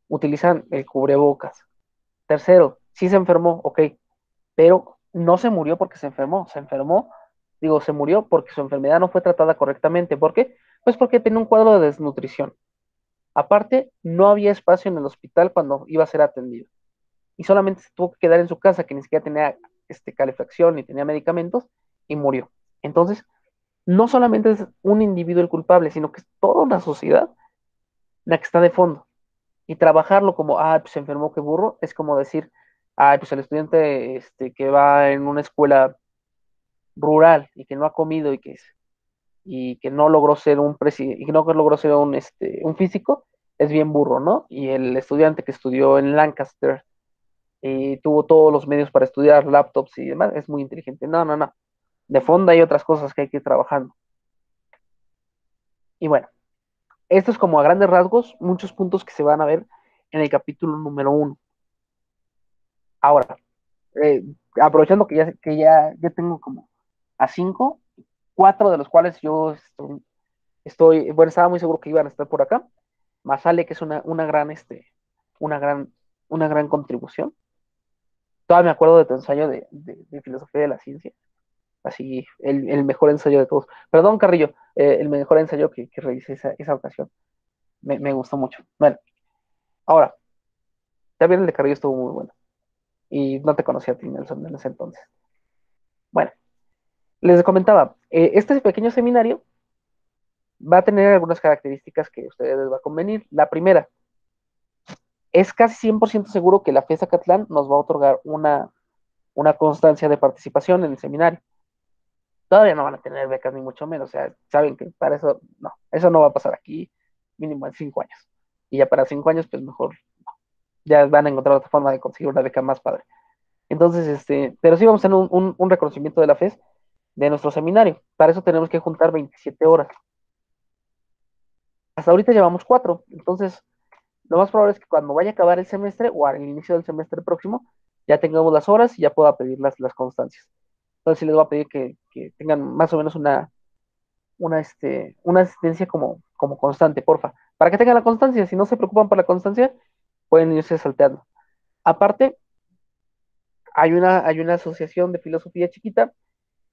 utilizan el cubrebocas. Tercero, sí se enfermó, ok, pero no se murió porque se murió porque su enfermedad no fue tratada correctamente. ¿Por qué? Pues porque tenía un cuadro de desnutrición. Aparte, no había espacio en el hospital cuando iba a ser atendido. Y solamente se tuvo que quedar en su casa, que ni siquiera tenía calefacción ni tenía medicamentos, y murió. Entonces, no solamente es un individuo el culpable, sino que es toda una sociedad la que está de fondo. Y trabajarlo como, pues se enfermó, qué burro, es como decir, pues el estudiante que va en una escuela rural y que no ha comido y que no logró ser y que no logró ser un físico, es bien burro, ¿no? Y el estudiante que estudió en Lancaster y tuvo todos los medios para estudiar, laptops y demás, es muy inteligente. No, no, no. De fondo hay otras cosas que hay que ir trabajando. Y bueno, esto es como a grandes rasgos, muchos puntos que se van a ver en el capítulo número 1. Ahora, eh, aprovechando que ya tengo como a 5, 4 de los cuales yo bueno, estaba muy seguro que iban a estar por acá, más Ale, que es una gran, una gran contribución. Todavía me acuerdo de tu ensayo de filosofía de la ciencia, así, el mejor ensayo de todos. Perdón, Carrillo, el mejor ensayo que revisé esa ocasión. Me gustó mucho. Bueno, ahora, también el de Carrillo estuvo muy bueno. Y no te conocía a ti, Nelson, en ese entonces. Bueno, les comentaba, este pequeño seminario va a tener algunas características que a ustedes les va a convenir. La primera, es casi 100% seguro que la FES Acatlán nos va a otorgar una constancia de participación en el seminario. Todavía no van a tener becas ni mucho menos, o sea, saben que para eso no va a pasar aquí mínimo en 5 años. Y ya para 5 años, pues mejor, ya van a encontrar otra forma de conseguir una beca más padre. Entonces, pero sí vamos a tener un reconocimiento de la FES de nuestro seminario. Para eso tenemos que juntar 27 horas. Hasta ahorita llevamos 4, entonces lo más probable es que cuando vaya a acabar el semestre o al inicio del semestre próximo, ya tengamos las horas y ya pueda pedir las constancias. Entonces sí les voy a pedir que tengan más o menos una asistencia como constante, porfa. Para que tengan la constancia, si no se preocupan por la constancia, pueden irse salteando. Aparte, hay una asociación de filosofía chiquita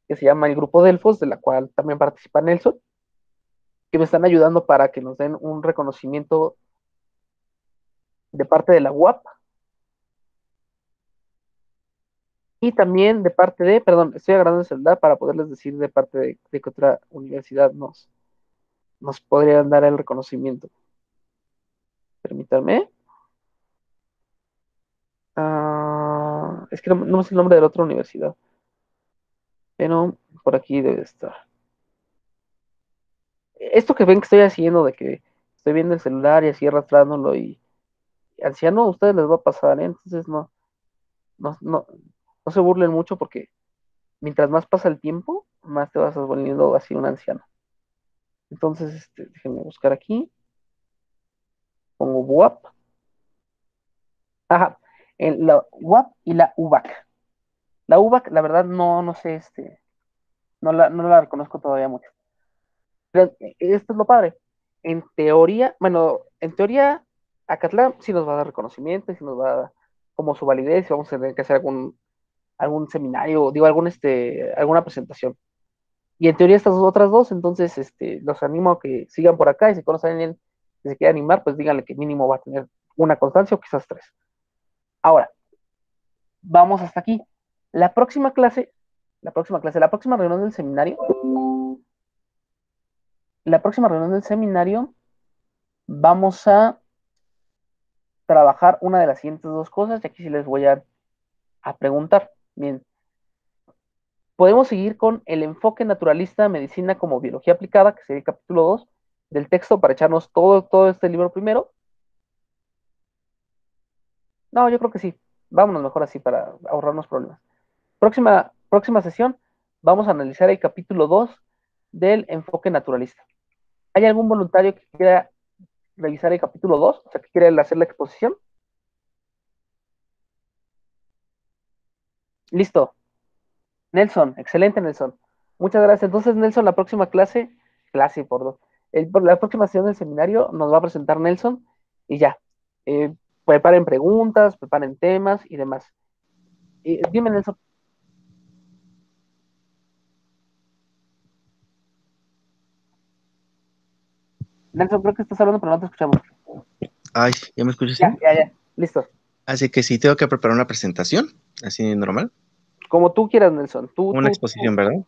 que se llama el Grupo Delfos, de la cual también participa Nelson, que me están ayudando para que nos den un reconocimiento de parte de la UAP y también de parte perdón, estoy agarrando el celular para poderles decir de parte de que otra universidad nos podrían dar el reconocimiento. Permítanme. Es que no sé el nombre de la otra universidad, pero por aquí debe estar. Esto que ven que estoy haciendo, de que estoy viendo el celular y así arrastrándolo y anciano, a ustedes les va a pasar, ¿eh? Entonces no, no, no se burlen mucho porque mientras más pasa el tiempo, más te vas volviendo así un anciano. Entonces, déjenme buscar aquí, pongo WAP. Ajá, la UAP y la UBAC. La UBAC, la verdad, no sé, no la reconozco todavía mucho. Pero esto es lo padre. En teoría, Acatlán sí nos va a dar reconocimiento, sí nos va a dar como su validez, y vamos a tener que hacer algún seminario, digo, alguna presentación. Y en teoría estas otras dos, entonces los animo a que sigan por acá y si conocen a alguien que se quiera animar, pues díganle que mínimo va a tener una constancia o quizás 3. Ahora, vamos hasta aquí. La próxima clase, la próxima reunión del seminario, vamos a trabajar una de las siguientes dos cosas, y aquí sí les voy a preguntar. Bien, podemos seguir con el enfoque naturalista de medicina como biología aplicada, que sería el capítulo 2 del texto, para echarnos todo este libro primero. No, yo creo que sí. Vámonos mejor así para ahorrarnos problemas. Próxima sesión, vamos a analizar el capítulo 2 del enfoque naturalista. ¿Hay algún voluntario que quiera revisar el capítulo 2? O sea, que quiera hacer la exposición. Listo. Nelson, excelente, Nelson. Muchas gracias. Entonces, Nelson, la próxima por dos. La próxima sesión del seminario nos va a presentar Nelson y ya. Eh, preparen preguntas, preparen temas y demás. Dime, Nelson. Nelson, creo que estás hablando, pero no te escuchamos. Ay, ¿ya me escuchas? Ya. Listo. Así que sí, tengo que preparar una presentación, así normal. Como tú quieras, Nelson. Una exposición, ¿verdad?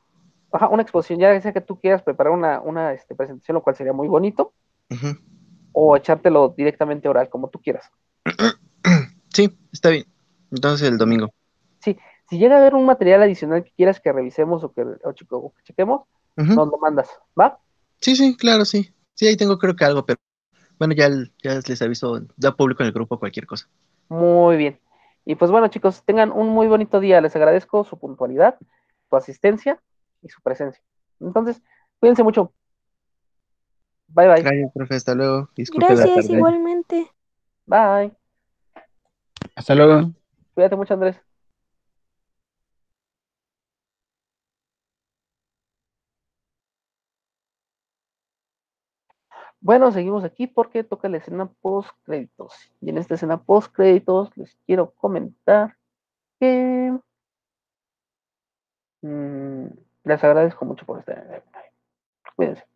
Ajá, una exposición, ya sea que tú quieras preparar una presentación, lo cual sería muy bonito, Ujú. o echártelo directamente oral, como tú quieras. Sí, está bien. Entonces el domingo. Sí, si llega a haber un material adicional que quieras que revisemos o que chequemos, Ujú. nos lo mandas, ¿va? Sí, claro, sí. Sí, ahí tengo creo que algo, pero bueno, ya les aviso, ya publico en el grupo cualquier cosa. Muy bien. Y pues bueno, chicos, tengan un muy bonito día. Les agradezco su puntualidad, su asistencia y su presencia. Entonces, cuídense mucho. Bye, bye. Gracias, profe, hasta luego. Disculpe la Gracias, tarde. igualmente. Bye. Hasta luego. Cuídate mucho, Andrés. Bueno, seguimos aquí porque toca la escena post créditos. Y en esta escena post créditos les quiero comentar que les agradezco mucho por estar en el. Cuídense.